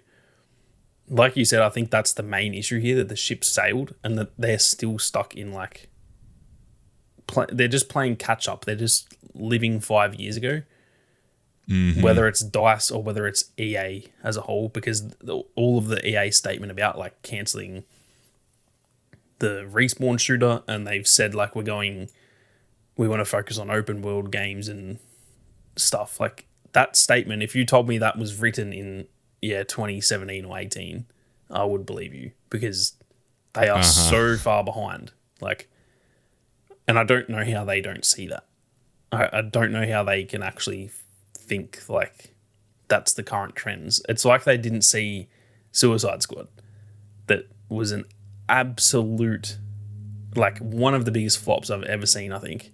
like you said, I think that's the main issue here, that the ship sailed and that they're still stuck in they're just playing catch up. They're just living 5 years ago. Mm-hmm. Whether it's DICE or whether it's EA as a whole, because all of the EA statement about cancelling the respawn shooter, and they've said we want to focus on open world games and stuff. That statement, if you told me that was written in 2017 or 18, I would believe you, because they are so far behind. And I don't know how they don't see that. I don't know how they can actually think that's the current trends. It's like they didn't see Suicide Squad. That was an absolute, one of the biggest flops I've ever seen, I think,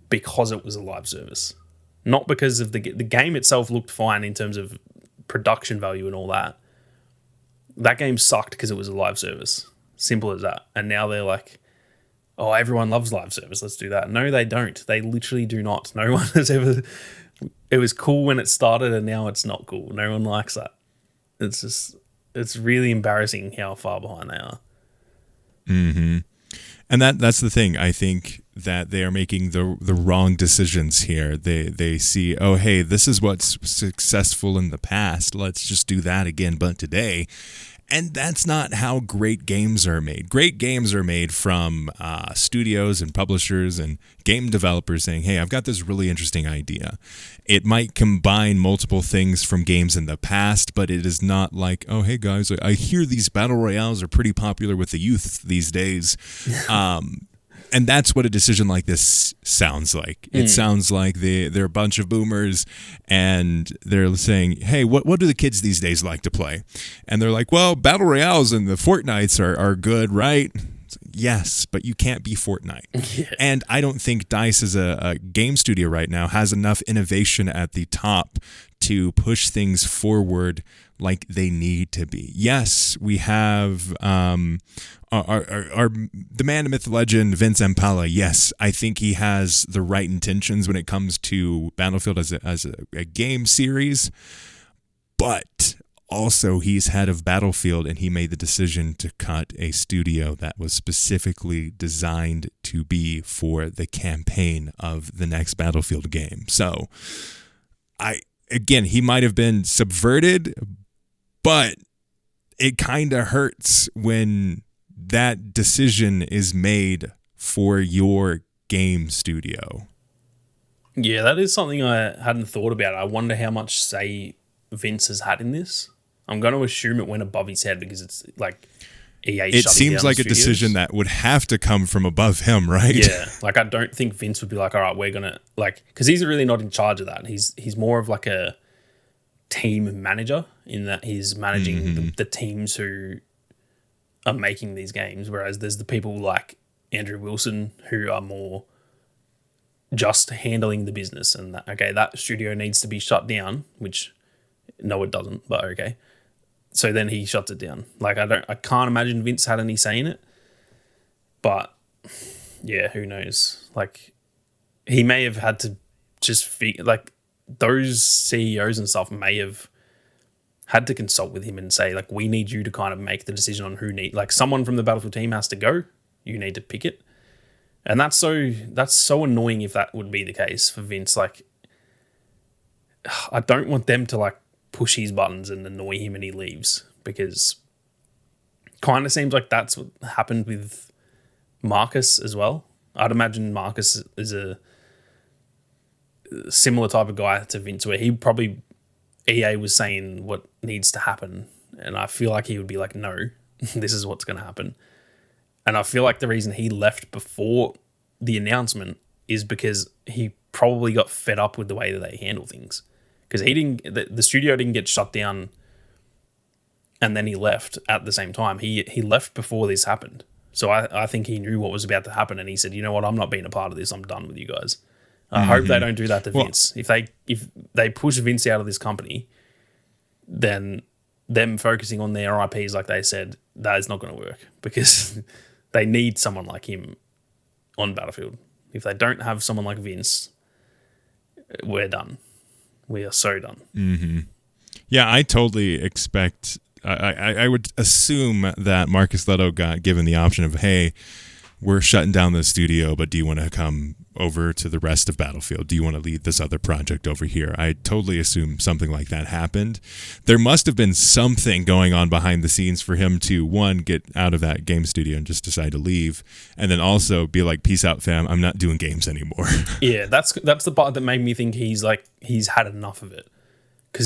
because it was a live service. Not because of the game itself looked fine in terms of production value and all that. That game sucked because it was a live service. Simple as that. And now they're like, oh, everyone loves live service, let's do that. No, they don't. They literally do not. No one has ever... It was cool when it started and now it's not cool. No one likes that. It's really embarrassing how far behind they are. Mm-hmm. And that's the thing. I think that they are making the wrong decisions here. They see, oh, hey, this is what's successful in the past. Let's just do that again, but today. And that's not how great games are made. Great games are made from studios and publishers and game developers saying, hey, I've got this really interesting idea. It might combine multiple things from games in the past, but it is not like, oh, hey, guys, I hear these battle royales are pretty popular with the youth these days. And that's what a decision like this sounds like. It sounds like they're a bunch of boomers and they're saying, hey, what do the kids these days like to play? And they're like, well, battle royales and the Fortnites are good, right? Yes, but you can't be Fortnite. Yeah. And I don't think DICE as a game studio right now has enough innovation at the top to push things forward like they need to be. Yes, we have the man, the myth, the legend, Vince Impala. Yes, I think he has the right intentions when it comes to Battlefield as a game series, but also he's head of Battlefield and he made the decision to cut a studio that was specifically designed to be for the campaign of the next Battlefield game. So he might have been subverted, but it kind of hurts when that decision is made for your game studio. Yeah, that is something I hadn't thought about. I wonder how much say Vince has had in this. I'm going to assume it went above his head because it's EA. It seems like a decision that would have to come from above him, right? Yeah, I don't think Vince would be like, all right, we're going to because he's really not in charge of that. He's more of a team manager in that he's managing the teams who are making these games, whereas there's the people like Andrew Wilson who are more just handling the business and that studio needs to be shut down, which no it doesn't, but okay. So then he shuts it down. I can't imagine Vince had any say in it, but yeah, who knows? He may have had to just those CEOs and stuff may have had to consult with him and say, we need you to kind of make the decision on who someone from the Battlefield team has to go. You need to pick it. And that's so annoying if that would be the case for Vince. I don't want them to push his buttons and annoy him and he leaves, because kind of seems like that's what happened with Marcus as well. I'd imagine Marcus is a similar type of guy to Vince, where he probably EA was saying what needs to happen, and I feel like he would be like, no, this is what's going to happen. And I feel like the reason he left before the announcement is because he probably got fed up with the way that they handle things. Because the studio didn't get shut down and then he left at the same time. He left before this happened. So I think he knew what was about to happen, and he said, you know what, I'm not being a part of this. I'm done with you guys. I hope they don't do that to Vince. If they push Vince out of this company, then them focusing on their IPs, like they said, that is not going to work, because they need someone like him on Battlefield. If they don't have someone like Vince, we're done. We are so done. Mm-hmm. Yeah, I totally expect... I would assume that Marcus Leto got given the option of, hey, we're shutting down the studio, but do you want to come over to the rest of Battlefield? Do you want to lead this other project over here? I totally assume something like that happened. There must have been something going on behind the scenes for him to, one, get out of that game studio and just decide to leave, and then also be like, peace out, fam, I'm not doing games anymore. Yeah, that's the part that made me think he's had enough of it. Because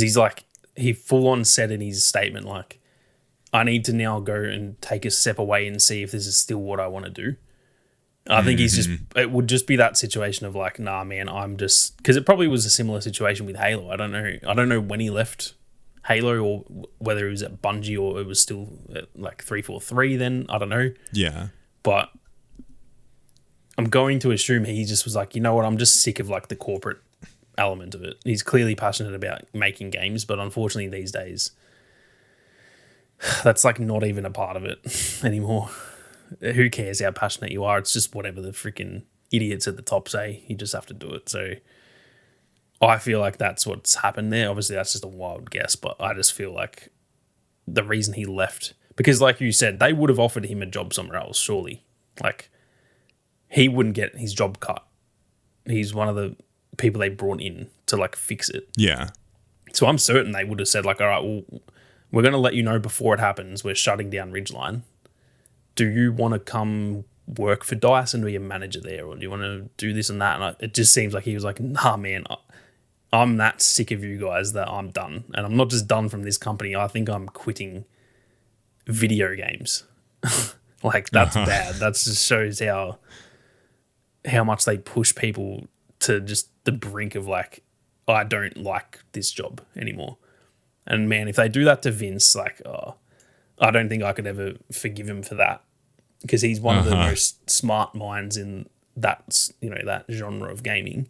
he full on said in his statement, like, I need to now go and take a step away and see if this is still what I want to do. I think it would just be that situation of like, nah, man, I'm just, because it probably was a similar situation with Halo. I don't know when he left Halo, or whether it was at Bungie or it was still at like 343 then. I don't know. Yeah. But I'm going to assume he just was like, you know what, I'm just sick of like the corporate element of it. He's clearly passionate about making games, but unfortunately these days that's like not even a part of it anymore. Who cares how passionate you are? It's just whatever the freaking idiots at the top say. You just have to do it. So I feel like that's what's happened there. Obviously that's just a wild guess, but I just feel like the reason he left, because like you said, they would have offered him a job somewhere else, surely. Like, he wouldn't get his job cut. He's one of the people they brought in to like fix it. Yeah. So I'm certain they would have said like, all right, well, we're going to let you know before it happens. We're shutting down Ridgeline. Do you want to come work for DICE and be a manager there? Or do you want to do this and that? And it just seems like he was like, nah, man, I'm that sick of you guys that I'm done. And I'm not just done from this company. I think I'm quitting video games. Like, that's bad. That just shows how much they push people to just the brink of like, I don't like this job anymore. And man, if they do that to Vince, like, I don't think I could ever forgive him for that, because he's one of the most smart minds in that, you know, that genre of gaming.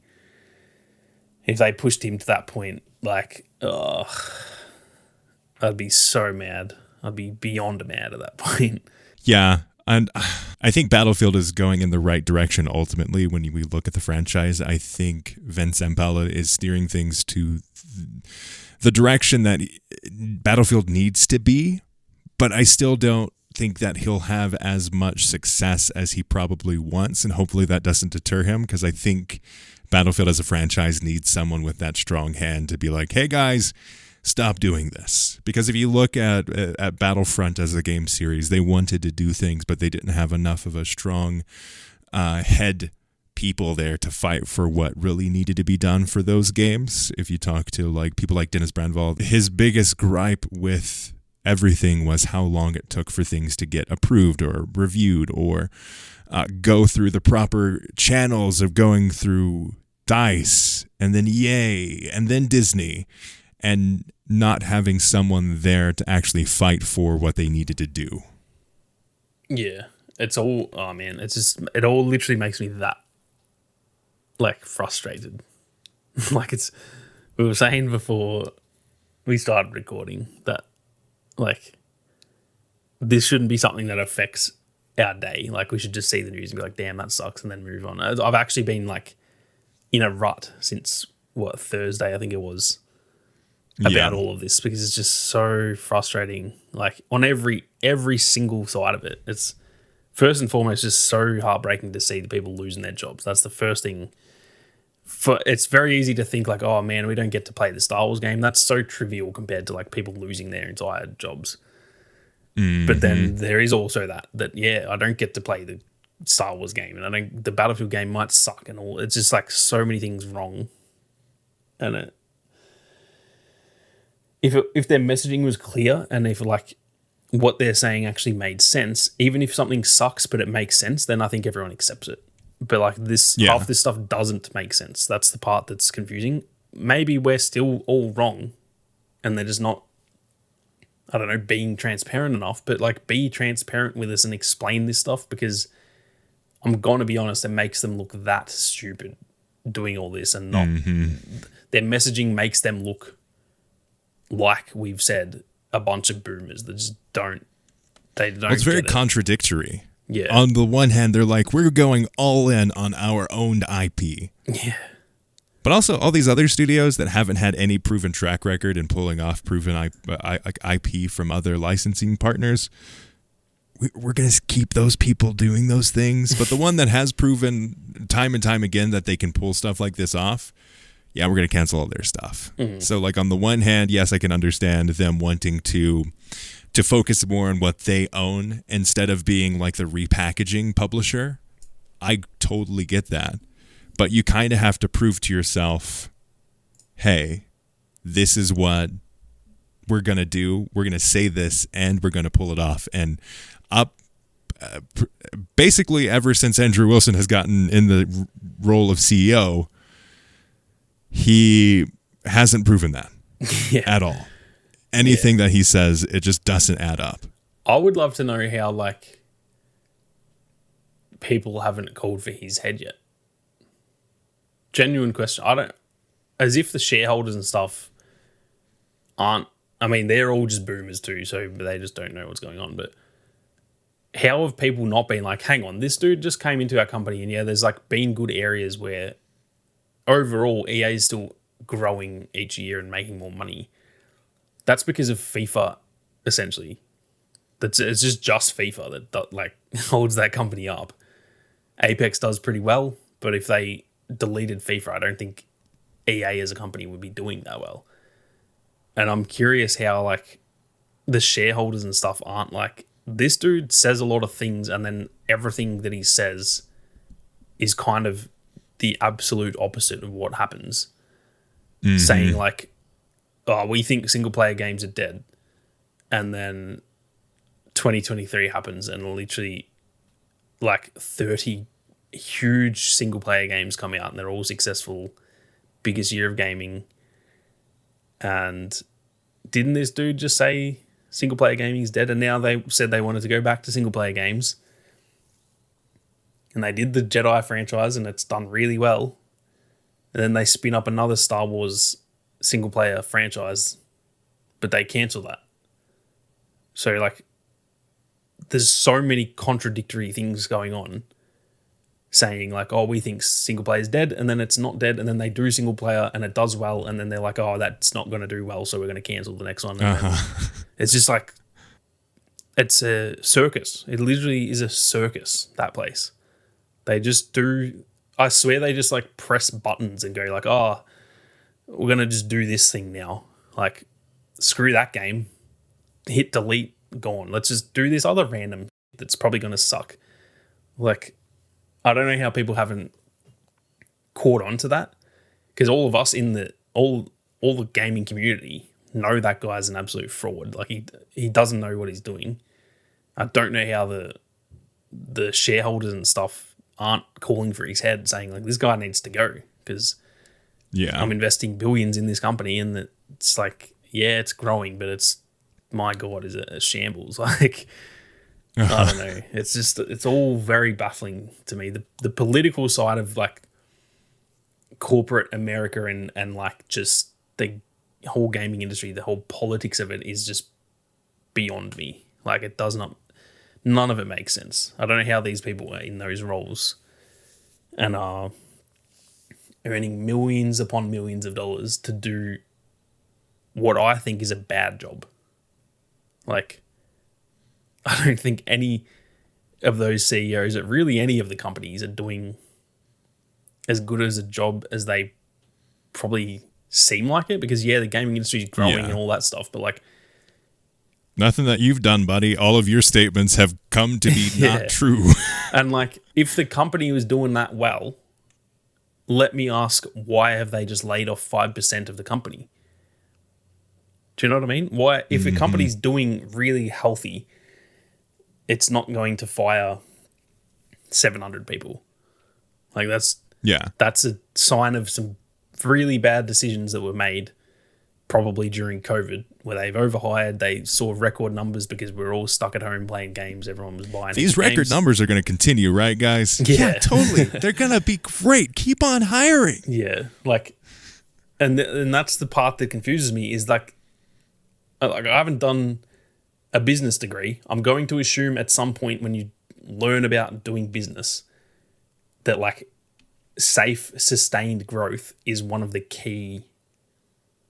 If they pushed him to that point, like, I'd be so mad. I'd be beyond mad at that point. Yeah. And I think Battlefield is going in the right direction ultimately when we look at the franchise. I think Vince Zampella is steering things to the direction that Battlefield needs to be, but I still don't think that he'll have as much success as he probably wants, and hopefully that doesn't deter him, because I think Battlefield as a franchise needs someone with that strong hand to be like, hey guys, stop doing this. Because if you look at Battlefront as a game series, they wanted to do things, but they didn't have enough of a strong head people there to fight for what really needed to be done for those games. If you talk to like people like Dennis Brandvald, his biggest gripe with everything was how long it took for things to get approved or reviewed or go through the proper channels of going through DICE and then EA and then Disney, and not having someone there to actually fight for what they needed to do. Yeah, it's all, oh man, it's just, it all literally makes me that like frustrated. Like, it's, we were saying before we started recording that like this shouldn't be something that affects our day. Like, we should just see the news and be like, damn, that sucks, and then move on. I've actually been like in a rut since Thursday, I think it was, about all of this, because it's just so frustrating. Like, on every single side of it, it's first and foremost just so heartbreaking to see the people losing their jobs. That's the first thing. It's very easy to think like, oh man, we don't get to play the Star Wars game. That's so trivial compared to like people losing their entire jobs. Mm-hmm. But then there is also that yeah, I don't get to play the Star Wars game, and the Battlefield game might suck and all. It's just like so many things wrong. And if their messaging was clear, and if like what they're saying actually made sense. Even if something sucks but it makes sense, then I think everyone accepts it. But like this, half this stuff doesn't make sense. That's the part that's confusing. Maybe we're still all wrong and they're just not, I don't know, being transparent enough. But like, be transparent with us and explain this stuff, because I'm going to be honest, it makes them look that stupid doing all this, and not their messaging makes them look like we've said a bunch of boomers that just don't. It's very contradictory. Yeah. On the one hand, they're like, we're going all in on our owned IP. Yeah. But also all these other studios that haven't had any proven track record in pulling off proven IP from other licensing partners, we're going to keep those people doing those things. But the one that has proven time and time again that they can pull stuff like this off, yeah, we're going to cancel all their stuff. So like on the one hand, yes, I can understand them wanting to focus more on what they own instead of being like the repackaging publisher. I totally get that. But you kind of have to prove to yourself, hey, this is what we're going to do. We're going to say this and we're going to pull it off. And basically ever since Andrew Wilson has gotten in the role of CEO, he hasn't proven that at all. Anything that he says, it just doesn't add up. I would love to know how, like, people haven't called for his head yet. Genuine question. As if the shareholders and stuff aren't, I mean, they're all just boomers too, so they just don't know what's going on. But how have people not been like, hang on, this dude just came into our company, and yeah, there's like been good areas where overall EA is still growing each year and making more money. That's because of FIFA, essentially. It's just FIFA that like holds that company up. Apex does pretty well, but if they deleted FIFA, I don't think EA as a company would be doing that well. And I'm curious how like the shareholders and stuff aren't like, this dude says a lot of things, and then everything that he says is kind of the absolute opposite of what happens. Saying like, oh, we think single player games are dead, and then 2023 happens and literally like 30 huge single player games come out and they're all successful, biggest year of gaming. And didn't this dude just say single player gaming is dead? And now they said they wanted to go back to single player games, and they did the Jedi franchise and it's done really well. And then they spin up another Star Wars single player franchise, but they cancel that. So like, there's so many contradictory things going on, saying like, oh, we think single player is dead, and then it's not dead, and then they do single player and it does well, and then they're like, oh, that's not going to do well, so we're going to cancel the next one. And it's just like, it's a circus. It literally is a circus, that place. They just do, I swear they just like press buttons and go like, oh, we're going to just do this thing now. Like, screw that game. Hit delete, gone. Let's just do this other random that's probably going to suck. Like, I don't know how people haven't caught on to that, because all of us in the all the gaming community know that guy's an absolute fraud. Like, he doesn't know what he's doing. I don't know how the shareholders and stuff aren't calling for his head, saying like, this guy needs to go, because I'm investing billions in this company, and it's like, yeah, it's growing, but it's, my God, is it a shambles? Like, I don't know. It's just, it's all very baffling to me. The political side of like corporate America and like just the whole gaming industry, the whole politics of it is just beyond me. Like, it does not, none of it makes sense. I don't know how these people are in those roles and are earning millions upon millions of dollars to do what I think is a bad job. Like, I don't think any of those CEOs at really any of the companies are doing as good as a job as they probably seem like it, because the gaming industry is growing and all that stuff, but like, nothing that you've done, buddy. All of your statements have come to be not true. And like, if the company was doing that well, let me ask, why have they just laid off 5% of the company? Do you know what I mean? Why, if a company's doing really healthy, it's not going to fire 700 people. Like that's a sign of some really bad decisions that were made probably during COVID, where they've overhired. They saw record numbers because we were all stuck at home playing games. Everyone was buying these record games. numbers are going to continue, right, guys? Yeah. Totally. They're going to be great. Keep on hiring. Yeah, like, and that's the part that confuses me is like I haven't done a business degree. I'm going to assume at some point when you learn about doing business that like safe, sustained growth is one of the key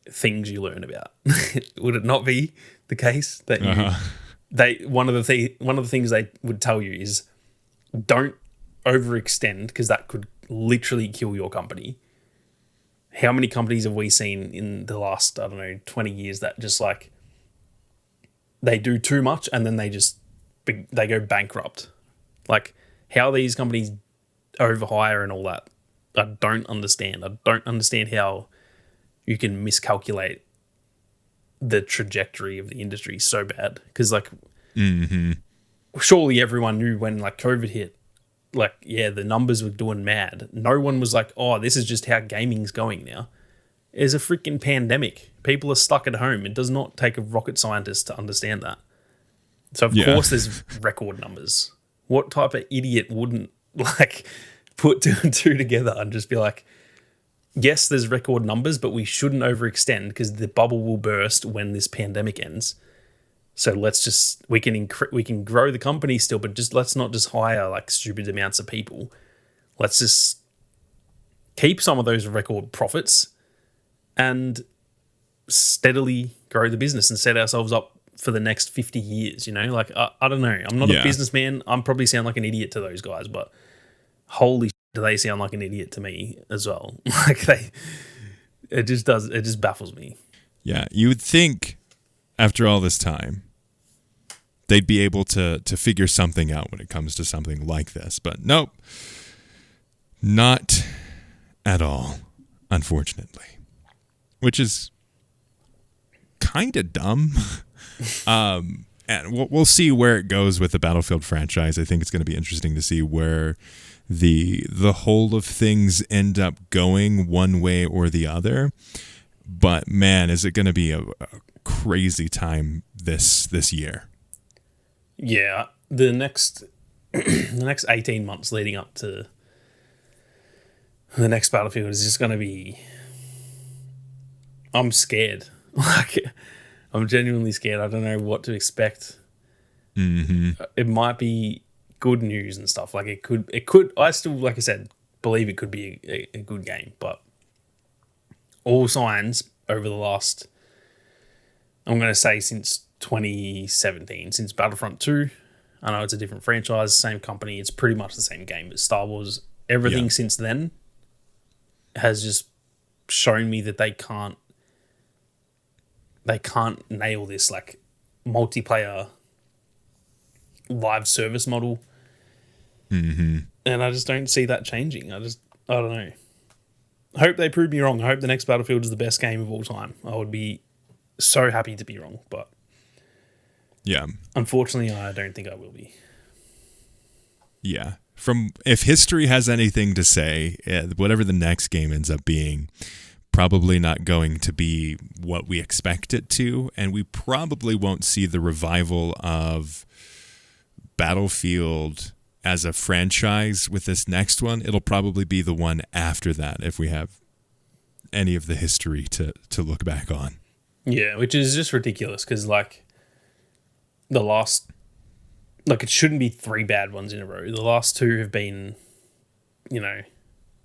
things you learn about. Would it not be the case that one of the things they would tell you is don't overextend because that could literally kill your company. How many companies have we seen in the last 20 years that just like they do too much and then they go bankrupt? Like how these companies overhire and all that, I don't understand. I don't understand how you can miscalculate the trajectory of the industry so bad. Because like, surely everyone knew when like COVID hit, like, yeah, the numbers were doing mad. No one was like, oh, this is just how gaming's going now. It's a freaking pandemic. People are stuck at home. It does not take a rocket scientist to understand that. So of course there's record numbers. What type of idiot wouldn't like put two and two together and just be like, yes, there's record numbers, but we shouldn't overextend because the bubble will burst when this pandemic ends. So we can grow the company still, but let's not just hire like stupid amounts of people. Let's just keep some of those record profits and steadily grow the business and set ourselves up for the next 50 years, you know? Like, I don't know. I'm not a businessman. I'm probably sound like an idiot to those guys, but holy shit, do they sound like an idiot to me as well. Like it just baffles me. Yeah, you would think after all this time they'd be able to figure something out when it comes to something like this, but nope. Not at all, unfortunately. Which is kind of dumb. And we'll see where it goes with the Battlefield franchise. I think it's going to be interesting to see where the whole of things end up going one way or the other. But man, is it going to be a crazy time this year? Yeah, the next 18 months leading up to the next Battlefield is just going to be. I'm scared. Like, I'm genuinely scared. I don't know what to expect. It might be good news and stuff. Like it could. I still, like I said, believe it could be a good game. But all signs over the last, I'm going to say since 2017, since Battlefront 2. I know it's a different franchise, same company. It's pretty much the same game as Star Wars. Everything since then has just shown me that they can't nail this like multiplayer live service model. And I just don't see that changing. I don't know. I hope they prove me wrong. I hope the next Battlefield is the best game of all time. I would be so happy to be wrong, but unfortunately I don't think I will be. If history has anything to say, whatever the next game ends up being, probably not going to be what we expect it to, and we probably won't see the revival of Battlefield as a franchise with this next one. It'll probably be the one after that if we have any of the history to look back on. Yeah, which is just ridiculous because like the last, like it shouldn't be 3 bad ones in a row. The last 2 have been,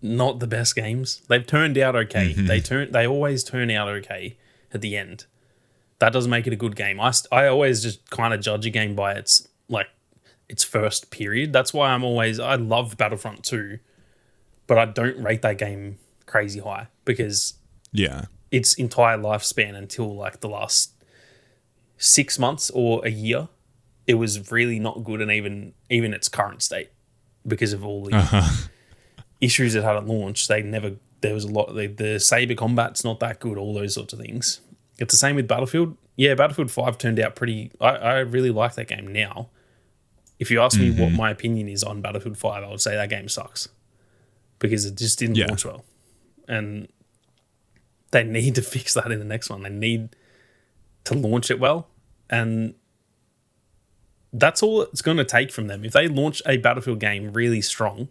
not the best games. They've turned out okay. They always turn out okay at the end. That doesn't make it a good game. I always just kind of judge a game by its first period. That's why I love Battlefront 2, but I don't rate that game crazy high because its entire lifespan until like the last 6 months or a year, it was really not good, and even its current state because of all the issues it had at launch. There was a lot. The saber combat's not that good. All those sorts of things. It's the same with Battlefield. Yeah, Battlefield 5 turned out pretty... I really like that game now. If you ask me what my opinion is on Battlefield 5, I would say that game sucks. Because it just didn't launch well. And they need to fix that in the next one. They need to launch it well. And that's all it's going to take from them. If they launch a Battlefield game really strong,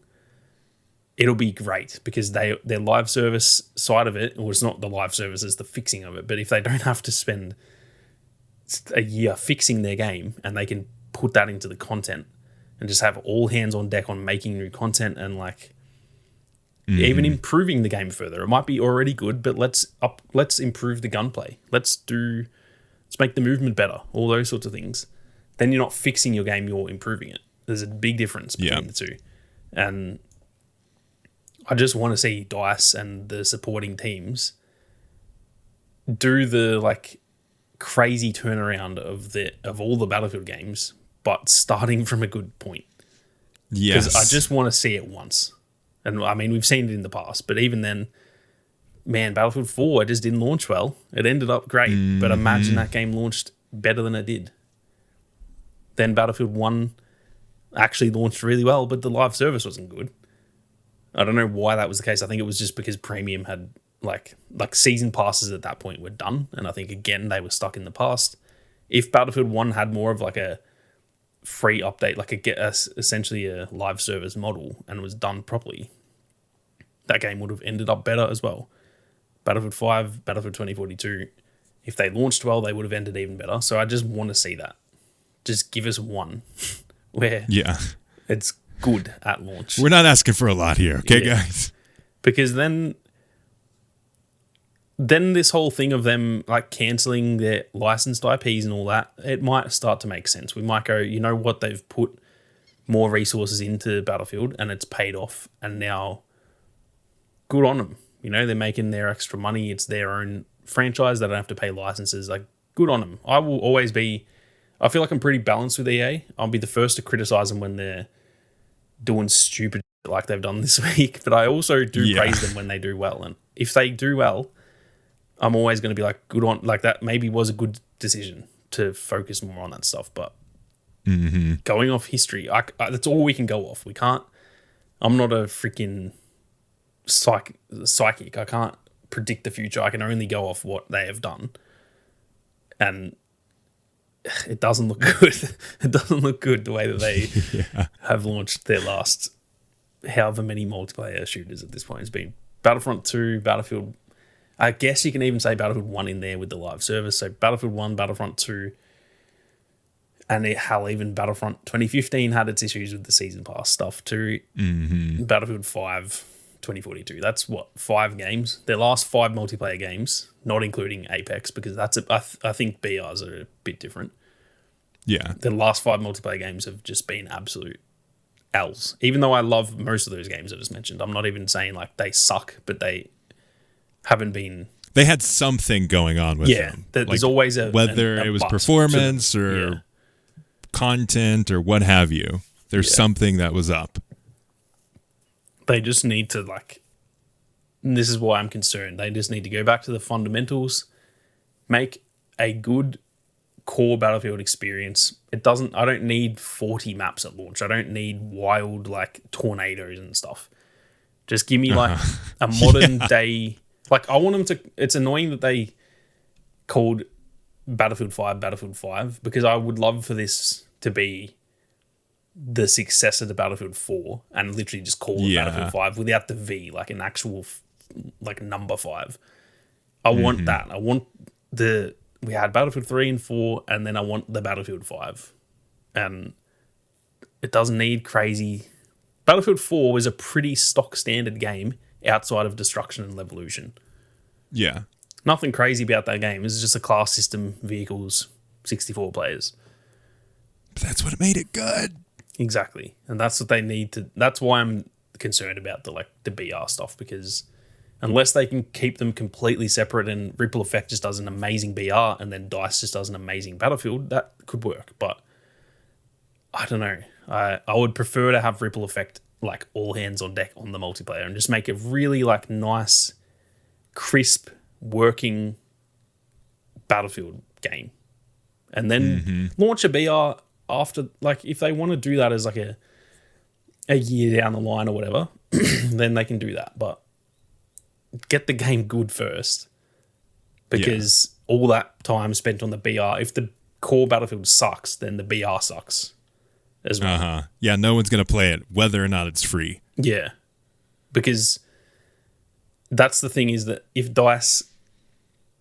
it'll be great because their live service side of it, or it's not the live service, it's the fixing of it. But if they don't have to spend a year fixing their game and they can put that into the content and just have all hands on deck on making new content and like even improving the game further. It might be already good, but let's improve the gunplay. Let's make the movement better, all those sorts of things. Then you're not fixing your game, you're improving it. There's a big difference between the two. And I just want to see DICE and the supporting teams do the like crazy turnaround of all the Battlefield games, but starting from a good point. Yes. Because I just want to see it once. And I mean, we've seen it in the past, but even then, man, Battlefield 4, it just didn't launch well. It ended up great, but imagine that game launched better than it did. Then Battlefield 1 actually launched really well, but the live service wasn't good. I don't know why that was the case. I think it was just because Premium had like season passes at that point were done. And I think, again, they were stuck in the past. If Battlefield 1 had more of like a free update, like essentially a live service model and was done properly, that game would have ended up better as well. Battlefield 5, Battlefield 2042, if they launched well, they would have ended even better. So I just want to see that. Just give us one where it's good at launch. We're not asking for a lot here, okay, guys? Because then this whole thing of them like cancelling their licensed IPs and all that, it might start to make sense. We might go, you know what, they've put more resources into Battlefield and it's paid off, and now good on them. You know, they're making their extra money. It's their own franchise. They don't have to pay licenses. Like, good on them. I will always be... I feel like I'm pretty balanced with EA. I'll be the first to criticize them when they're doing stupid shit like they've done this week, but I also do praise them when they do well. And if they do well, I'm always going to be like, good on, like that maybe was a good decision to focus more on that stuff. But going off history, that's all we can go off. We can't, I'm not a freaking psychic. I can't predict the future. I can only go off what they have done. And it doesn't look good. It doesn't look good the way that they have launched their last however many multiplayer shooters at this point. It's been Battlefront 2, Battlefield. I guess you can even say Battlefield 1 in there with the live service. So Battlefield 1, Battlefront 2, and hell, even Battlefront 2015 had its issues with the season pass stuff too. Battlefield 5, 2042. That's what, 5 games? Their last 5 multiplayer games, not including Apex, because that's I think BRs are a bit different. Yeah. The last 5 multiplayer games have just been absolute L's. Even though I love most of those games I just mentioned, I'm not even saying like they suck, but they haven't been. They had something going on with them. There's like, always whether it was performance or content or what have you. There's something that was up. They just need to and this is why I'm concerned. They just need to go back to the fundamentals, make a good core Battlefield experience. I don't need 40 maps at launch. I don't need wild tornadoes and stuff. Just give me a modern day. I want them to. It's annoying that they called Battlefield 5 because I would love for this to be the successor to Battlefield 4 and literally just call it Battlefield 5 without the V, like an actual number 5. I want that. I want we had Battlefield 3 and 4, and then I want the Battlefield 5. And it doesn't need crazy. Battlefield 4 was a pretty stock standard game outside of Destruction and Levolution. Yeah. Nothing crazy about that game. It's just a class system, vehicles, 64 players. But that's what made it good. Exactly. And that's what they need to. That's why I'm concerned about the BR stuff, because unless they can keep them completely separate and Ripple Effect just does an amazing BR and then DICE just does an amazing Battlefield, that could work. But I don't know. I would prefer to have Ripple Effect all hands on deck on the multiplayer and just make it really nice, crisp, working Battlefield game, and then launch a BR after. Like, if they want to do that as like a year down the line or whatever, then they can do that. But get the game good first, because all that time spent on the BR, if the core Battlefield sucks, then the BR sucks as well. Yeah, no one's going to play it, whether or not it's free. Yeah, because that's the thing, is that if DICE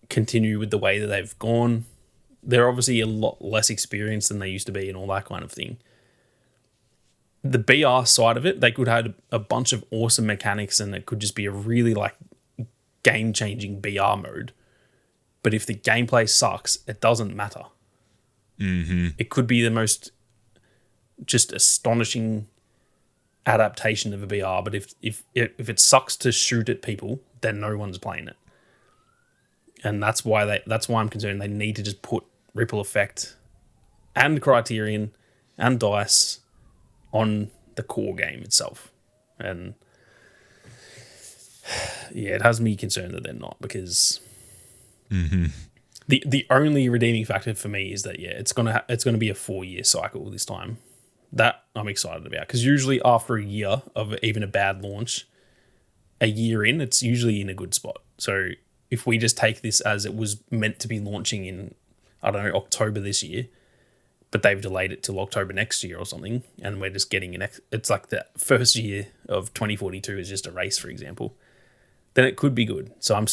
continue with the way that they've gone, they're obviously a lot less experienced than they used to be and all that kind of thing. The BR side of it, they could have a bunch of awesome mechanics and it could just be a really like game-changing BR mode. But if the gameplay sucks, it doesn't matter. It could be the most just astonishing adaptation of a BR, but if it sucks to shoot at people, then no one's playing it. And that's why I'm concerned they need to just put Ripple Effect and Criterion and DICE on the core game itself. And yeah, it has me concerned that they're not, because the only redeeming factor for me is that it's gonna be a 4-year cycle this time. That I'm excited about, because usually after a year of even a bad launch, a year in, it's usually in a good spot. So if we just take this as it was meant to be launching in, I don't know, October this year, but they've delayed it till October next year or something, and we're just getting it's like the first year of 2042 is just a race, for example, then it could be good. So I'm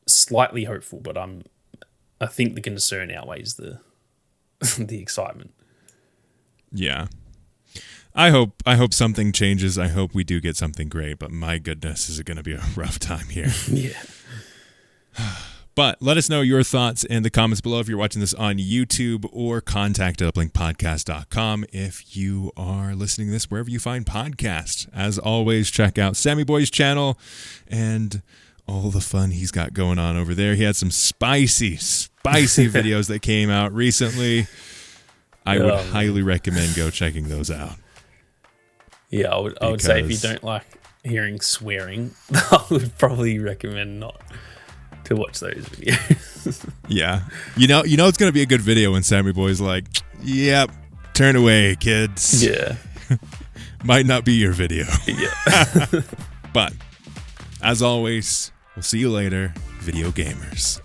slightly hopeful, but I think the concern outweighs the the excitement. Yeah. I hope something changes. I hope we do get something great, but my goodness, is it going to be a rough time here. Yeah. But let us know your thoughts in the comments below if you're watching this on YouTube, or contact at uplinkpodcast.com if you are listening to this wherever you find podcasts. As always, check out Sammy Boy's channel and all the fun he's got going on over there. He had some spicy videos that came out recently. I would highly recommend go checking those out. Yeah, I would say if you don't like hearing swearing, I would probably recommend not to watch those videos. Yeah. You know it's going to be a good video when Sammy Boy's like, yep, turn away, kids. Yeah. Might not be your video. Yeah. But as always, we'll see you later, video gamers.